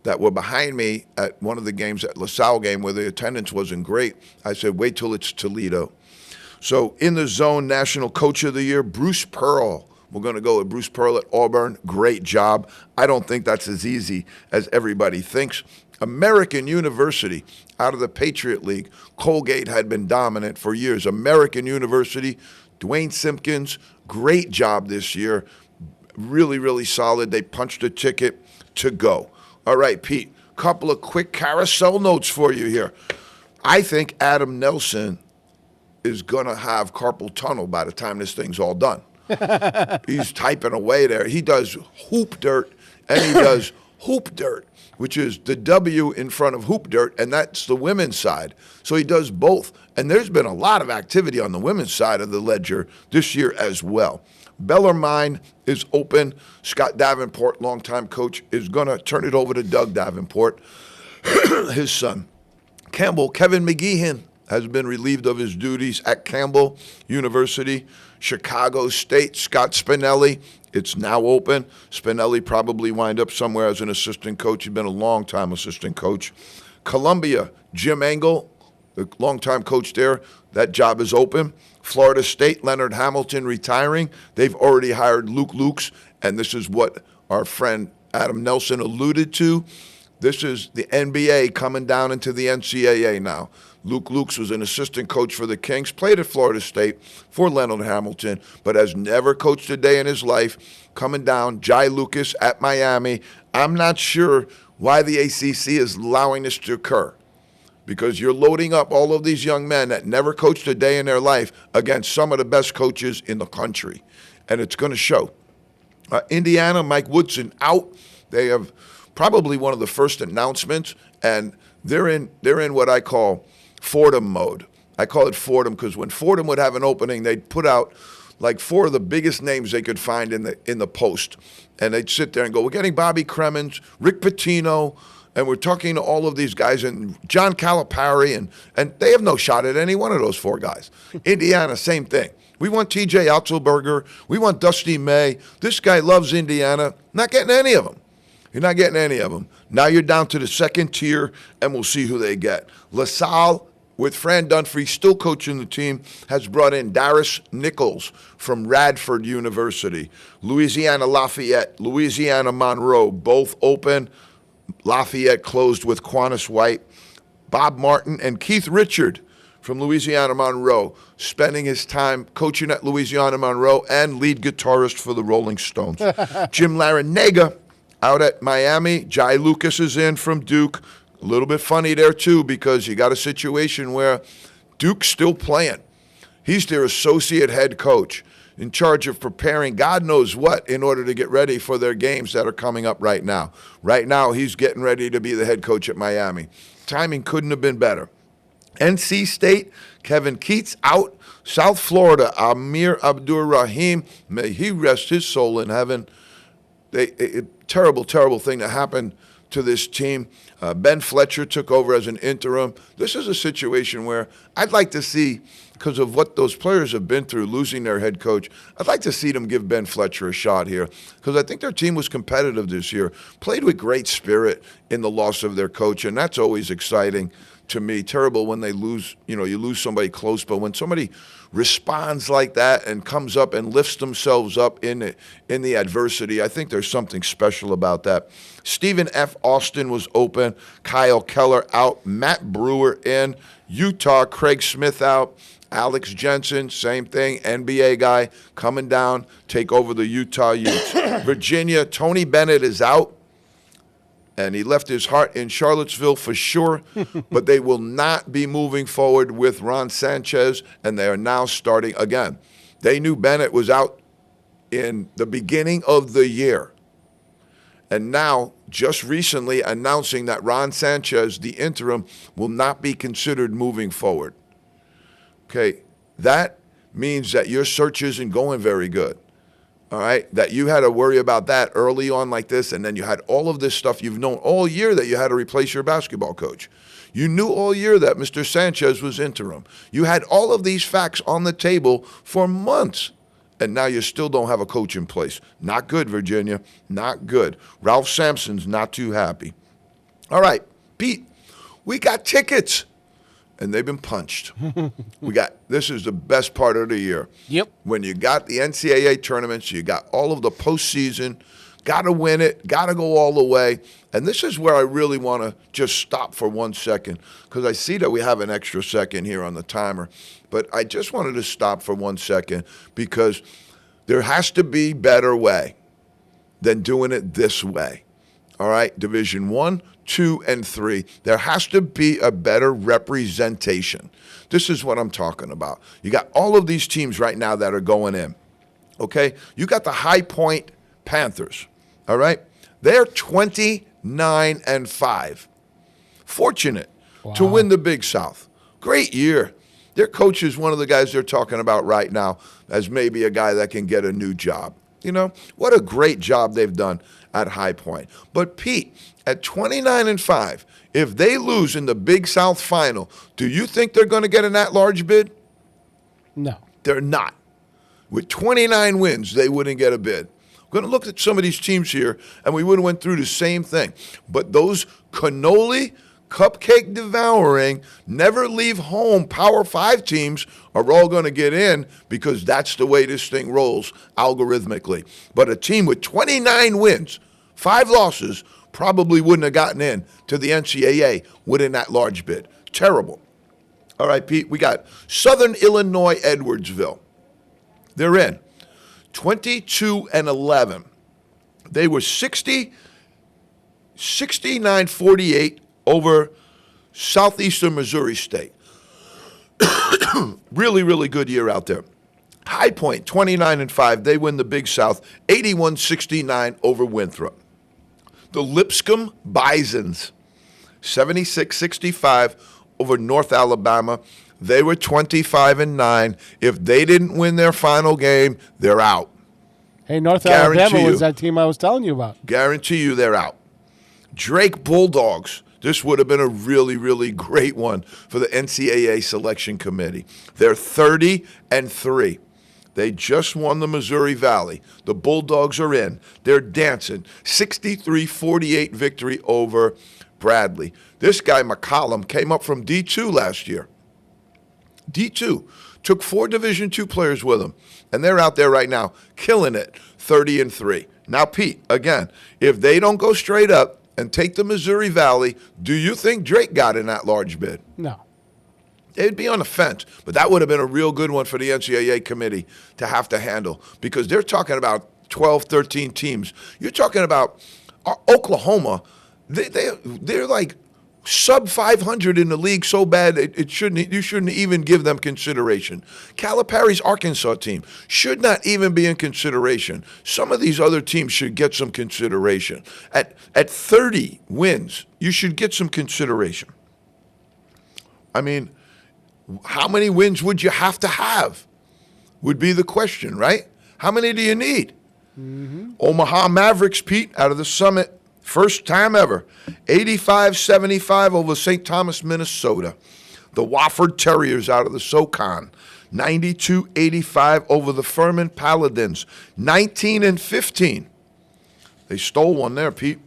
that were behind me at one of the games, at LaSalle game, where the attendance wasn't great, I said, wait till it's Toledo. So in the zone, National Coach of the Year, Bruce Pearl. We're going to go with Bruce Pearl at Auburn. Great job. I don't think that's as easy as everybody thinks. American University, out of the Patriot League. Colgate had been dominant for years. American University, Dwayne Simpkins, great job this year. Really, really solid. They punched a ticket to go. All right, Pete, couple of quick carousel notes for you here. I think Adam Nelson is going to have carpal tunnel by the time this thing's all done. He's typing away there. He does hoop dirt, and he does hoop dirt, which is the W in front of hoop dirt, and that's the women's side. So he does both. And there's been a lot of activity on the women's side of the ledger this year as well. Bellarmine is open. Scott Davenport, longtime coach, is going to turn it over to Doug Davenport, his son. Kevin McGeehan has been relieved of his duties at Campbell University. Chicago State, Scott Spinelli, it's now open. Spinelli probably wind up somewhere as an assistant coach. He's been a long-time assistant coach. Columbia, Jim Engel, the longtime coach there, that job is open. Florida State, Leonard Hamilton retiring. They've already hired Luke Lukes, and this is what our friend Adam Nelson alluded to. This is the NBA coming down into the NCAA now. Luke Lukes was an assistant coach for the Kings, played at Florida State for Leonard Hamilton, but has never coached a day in his life. Coming down, Jai Lucas at Miami. I'm not sure why the ACC is allowing this to occur, because you're loading up all of these young men that never coached a day in their life against some of the best coaches in the country, and it's going to show. Indiana, Mike Woodson out. They have probably one of the first announcements, and they're in what I call Fordham mode. I call it Fordham because when Fordham would have an opening, they'd put out like 4 of the biggest names they could find in the post, and they'd sit there and go, we're getting Bobby Cremins, Rick Pitino, and we're talking to all of these guys, and John Calipari, and they have no shot at any one of those 4 guys. Indiana, same thing. We want T.J. Otzelberger. We want Dusty May. This guy loves Indiana. Not getting any of them. You're not getting any of them. Now you're down to the second tier, and we'll see who they get. LaSalle, with Fran Dunphy still coaching the team, has brought in Darius Nichols from Radford University. Louisiana Lafayette, Louisiana Monroe, both open. Lafayette closed with Quantus White. Bob Martin, and Keith Richard from Louisiana Monroe, spending his time coaching at Louisiana Monroe and lead guitarist for the Rolling Stones. Jim Larinaga out at Miami. Jai Lucas is in from Duke. A little bit funny there, too, because you got a situation where Duke's still playing. He's their associate head coach in charge of preparing God knows what in order to get ready for their games that are coming up right now. Right now, he's getting ready to be the head coach at Miami. Timing couldn't have been better. NC State, Kevin Keats out. South Florida, Amir Abdur-Rahim, may he rest his soul in heaven. Terrible, terrible thing that happened to this team. Ben Fletcher took over as an interim. This is a situation where I'd like to see, because of what those players have been through, losing their head coach, I'd like to see them give Ben Fletcher a shot here, because I think their team was competitive this year, played with great spirit in the loss of their coach, and that's always exciting to me. Terrible when they lose, you lose somebody close, but when somebody responds like that and comes up and lifts themselves up in the adversity, I think there's something special about that. Stephen F. Austin was open. Kyle Keller out. Matt Brewer in. Utah, Craig Smith out. Alex Jensen, same thing, NBA guy, coming down, take over the Utah Utes. Virginia, Tony Bennett is out, and he left his heart in Charlottesville for sure, but they will not be moving forward with Ron Sanchez, and they are now starting again. They knew Bennett was out in the beginning of the year, and now just recently announcing that Ron Sanchez, the interim, will not be considered moving forward. Okay, that means that your search isn't going very good, all right? That you had to worry about that early on like this, and then you had all of this stuff you've known all year that you had to replace your basketball coach. You knew all year that Mr. Sanchez was interim. You had all of these facts on the table for months, and now you still don't have a coach in place. Not good, Virginia, not good. Ralph Sampson's not too happy. All right, Pete, we got tickets. And they've been punched. This is the best part of the year. Yep. When you got the NCAA tournaments, you got all of the postseason, got to win it, got to go all the way. And this is where I really want to just stop for 1 second, because I see that we have an extra second here on the timer. But I just wanted to stop for 1 second, because there has to be a better way than doing it this way. All right, Division 1, 2, and 3. There has to be a better representation. This is what I'm talking about. You got all of these teams right now that are going in. Okay? You got the High Point Panthers. All right? They're 29-5. Fortunate to win the Big South. Great year. Their coach is one of the guys they're talking about right now as maybe a guy that can get a new job. What a great job they've done at High Point. But Pete, at 29-5, if they lose in the Big South Final, do you think they're going to get an at-large bid? No. They're not. With 29 wins, they wouldn't get a bid. We're going to look at some of these teams here, and we would have went through the same thing. But those cannoli, cupcake devouring, never leave home Power 5 teams are all going to get in, because that's the way this thing rolls algorithmically. But a team with 29 wins, 5 losses, probably wouldn't have gotten in to the NCAA with an at-large bid. Terrible. All right, Pete, we got Southern Illinois Edwardsville. They're in 22-11. They were 69-48 over Southeastern Missouri State. Really, really good year out there. High Point, 29-5. They win the Big South, 81-69 over Winthrop. The Lipscomb Bisons, 76-65 over North Alabama. They were 25-9. If they didn't win their final game, they're out. Hey, North Alabama was that team I was telling you about. Guarantee you they're out. Drake Bulldogs. This would have been a really, really great one for the NCAA selection committee. They're 30-3. They just won the Missouri Valley. The Bulldogs are in. They're dancing. 63-48 victory over Bradley. This guy, McCollum, came up from D2 last year. D2. Took 4 Division II players with him. And they're out there right now killing it, 30-3. Now, Pete, again, if they don't go straight up, and take the Missouri Valley, do you think Drake got in that large bid? No. They'd be on the fence, but that would have been a real good one for the NCAA committee to have to handle, because they're talking about 12, 13 teams. You're talking about Oklahoma. They're like sub 500 in the league, so bad you shouldn't even give them consideration. Calipari's Arkansas team should not even be in consideration. Some of these other teams should get some consideration. At 30 wins, you should get some consideration. I mean, how many wins would you have to have? Would be the question, right? How many do you need? Omaha Mavericks, Pete, out of the Summit, first time ever, 85-75 over St. Thomas, Minnesota. The Wofford Terriers out of the SoCon, 92-85 over the Furman Paladins, 19-15. They stole one there, Pete.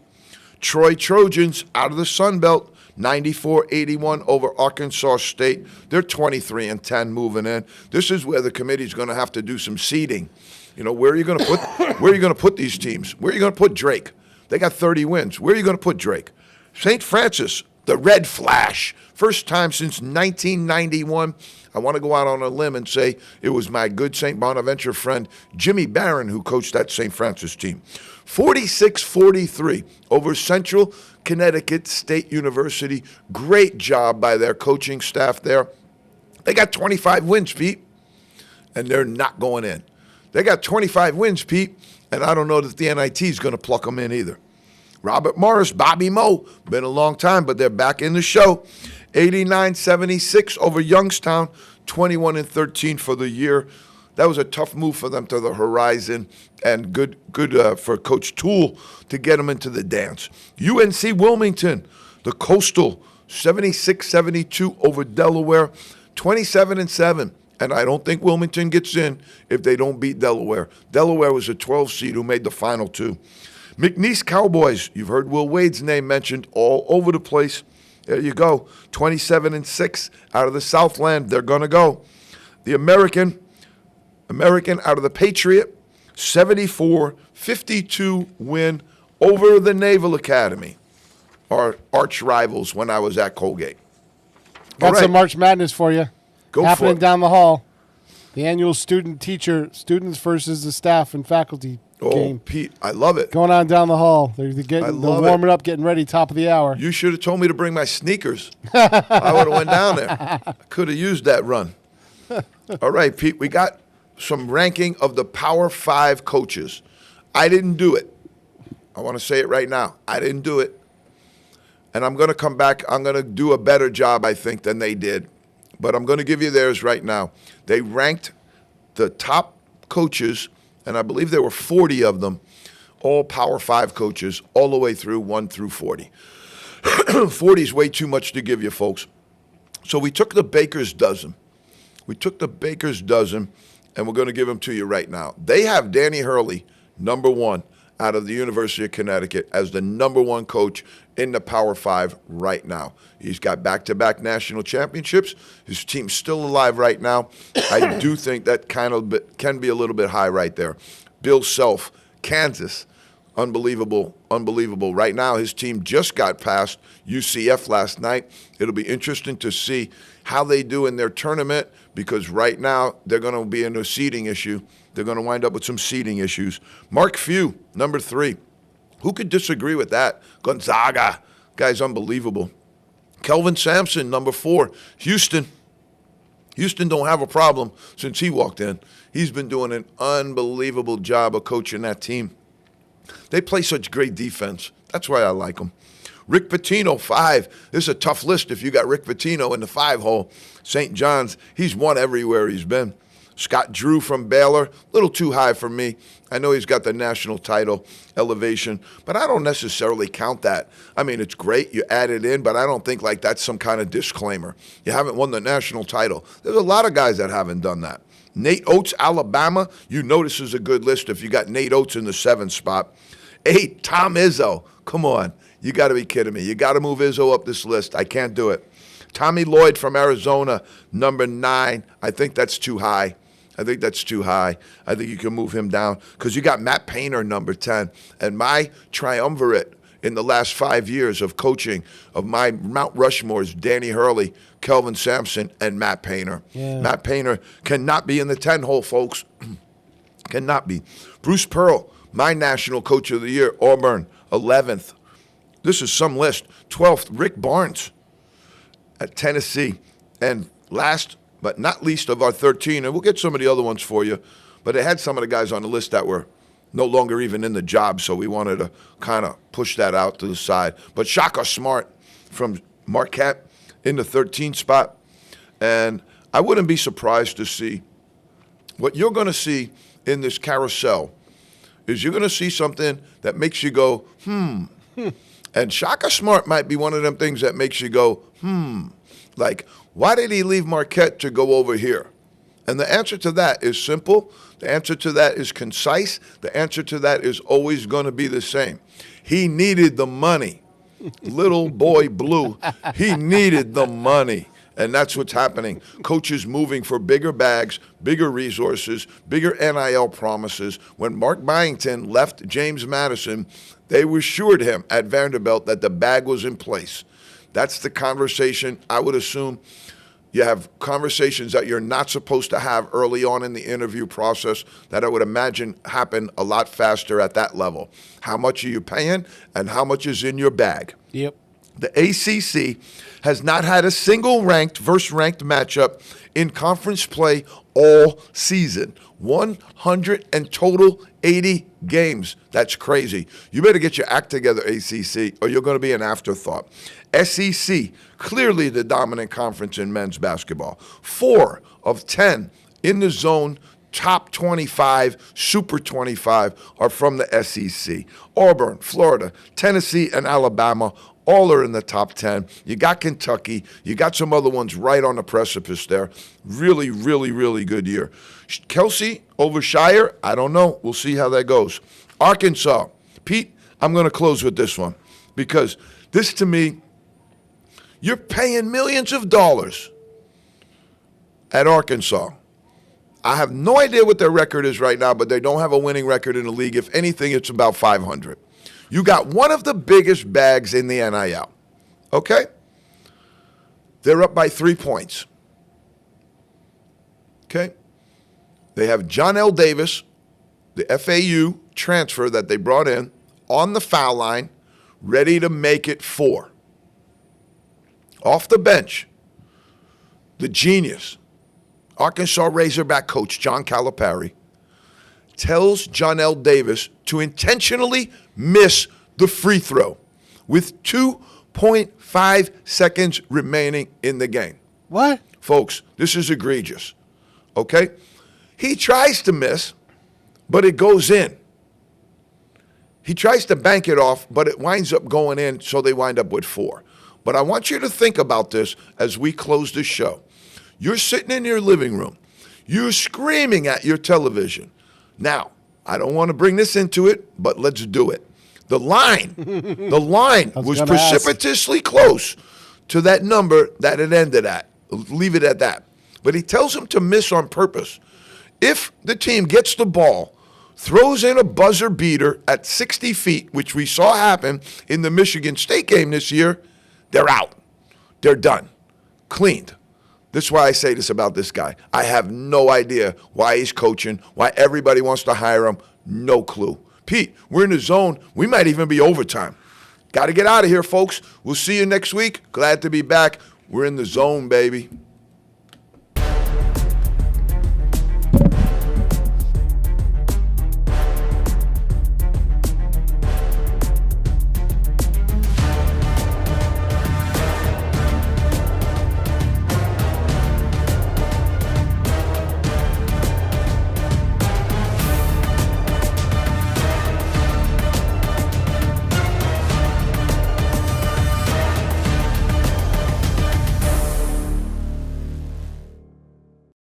Troy Trojans out of the Sun Belt, 94-81 over Arkansas State. They're 23-10 moving in. This is where the committee's going to have to do some seeding. You know, where are you going to put these teams? Where are you going to put Drake? They got 30 wins. Where are you going to put Drake? St. Francis, the Red Flash, first time since 1991. I want to go out on a limb and say it was my good St. Bonaventure friend Jimmy Barron who coached that St. Francis team. 46-43 over Central Connecticut State University. Great job by their coaching staff there. They got 25 wins, Pete, and they're not going in. They got 25 wins, Pete, and I don't know that the NIT is going to pluck them in either. Robert Morris, Bobby Moe, been a long time, but they're back in the show. 89-76 over Youngstown, 21-13 for the year. That was a tough move for them to the horizon, and good for Coach Toole to get them into the dance. UNC Wilmington, the Coastal, 76-72 over Delaware, 27-7. And I don't think Wilmington gets in if they don't beat Delaware. Delaware was a 12 seed who made the final two. McNeese Cowboys, you've heard Will Wade's name mentioned all over the place. There you go, 27-6 out of the Southland. They're going to go. The American out of the Patriot, 74-52 win over the Naval Academy, our arch rivals when I was at Colgate. Got some March Madness for you. Go happening for it. Down the hall. The annual students versus the staff and faculty game. Pete, I love it. Going on down the hall. They're warming up, getting ready, top of the hour. You should have told me to bring my sneakers. I would have went down there. I could have used that run. All right, Pete, we got some ranking of the Power 5 coaches. I didn't do it. I want to say it right now. I didn't do it. And I'm going to come back. I'm going to do a better job, I think, than they did. But I'm going to give you theirs right now. They ranked the top coaches, and I believe there were 40 of them, all Power 5 coaches, all the way through 1 through 40. 40 is way too much to give you, folks. So we took the baker's dozen. And we're going to give them to you right now. They have Danny Hurley, number 1, out of the University of Connecticut, as the number 1 coach in the Power 5 right now. He's got back-to-back national championships. His team's still alive right now. I do think that can be a little bit high right there. Bill Self, Kansas, unbelievable. Right now, his team just got past UCF last night. It'll be interesting to see how they do in their tournament, because right now they're going to be in a seeding issue. They're going to wind up with some seeding issues. Mark Few, number 3. Who could disagree with that? Gonzaga, guy's unbelievable. Kelvin Sampson, number 4. Houston don't have a problem since he walked in. He's been doing an unbelievable job of coaching that team. They play such great defense. That's why I like them. Rick Pitino, 5. This is a tough list if you got Rick Pitino in the 5 hole. St. John's, he's won everywhere he's been. Scott Drew from Baylor, a little too high for me. I know he's got the national title elevation, but I don't necessarily count that. I mean, it's great, you add it in, but I don't think like that's some kind of disclaimer. You haven't won the national title. There's a lot of guys that haven't done that. Nate Oates, Alabama, you know this is a good list if you got Nate Oates in the 7th spot. 8, Tom Izzo. Come on, you got to be kidding me. You got to move Izzo up this list. I can't do it. Tommy Lloyd from Arizona, number 9. I think that's too high. I think you can move him down because you got Matt Painter, number 10. And my triumvirate in the last 5 years of coaching of my Mount Rushmores, Danny Hurley, Kelvin Sampson, and Matt Painter. Yeah. Matt Painter cannot be in the 10-hole, folks. Cannot be. Bruce Pearl, my National Coach of the Year, Auburn, 11th. This is some list. 12th, Rick Barnes at Tennessee. And last but not least of our 13, and we'll get some of the other ones for you, but it had some of the guys on the list that were no longer even in the job, so we wanted to kind of push that out to the side. But Shaka Smart from Marquette in the 13th spot. And I wouldn't be surprised to see what you're going to see in this carousel is you're going to see something that makes you go, And Shaka Smart might be one of them things that makes you go, like, why did he leave Marquette to go over here? And the answer to that is simple. The answer to that is concise. The answer to that is always going to be the same. He needed the money. Little boy blue, he needed the money. And that's what's happening. Coaches moving for bigger bags, bigger resources, bigger NIL promises. When Mark Byington left James Madison, they assured him at Vanderbilt that the bag was in place. That's the conversation. I would assume you have conversations that you're not supposed to have early on in the interview process that I would imagine happen a lot faster at that level. How much are you paying and how much is in your bag? Yep. The ACC has not had a single ranked versus ranked matchup in conference play all season. 100 and total 80 games. That's crazy. You better get your act together, ACC, or you're going to be an afterthought. SEC, clearly the dominant conference in men's basketball. 4 of 10 in the zone, top 25, super 25 are from the SEC. Auburn, Florida, Tennessee, and Alabama all are in the top 10. You got Kentucky. You got some other ones right on the precipice there. Really, really, really good year. Kelsey over Shire, I don't know. We'll see how that goes. Arkansas. Pete, I'm going to close with this one because this to me, you're paying millions of dollars at Arkansas. I have no idea what their record is right now, but they don't have a winning record in the league. If anything, it's about 500. You got one of the biggest bags in the NIL, okay? They're up by 3 points, okay? They have John L. Davis, the FAU transfer that they brought in, on the foul line, ready to make it 4. Off the bench, the genius, Arkansas Razorback coach John Calipari, tells John L. Davis to intentionally miss the free throw with 2.5 seconds remaining in the game. What? Folks, this is egregious, okay? He tries to miss, but it goes in. He tries to bank it off, but it winds up going in, so they wind up with 4. But I want you to think about this as we close this show. You're sitting in your living room. You're screaming at your television. Now, I don't want to bring this into it, but let's do it. The line was precipitously close to that number that it ended at. Leave it at that. But he tells him to miss on purpose. If the team gets the ball, throws in a buzzer beater at 60 feet, which we saw happen in the Michigan State game this year, they're out. They're done. Cleaned. This is why I say this about this guy. I have no idea why he's coaching, why everybody wants to hire him. No clue. Pete, we're in the zone. We might even be overtime. Got to get out of here, folks. We'll see you next week. Glad to be back. We're in the zone, baby.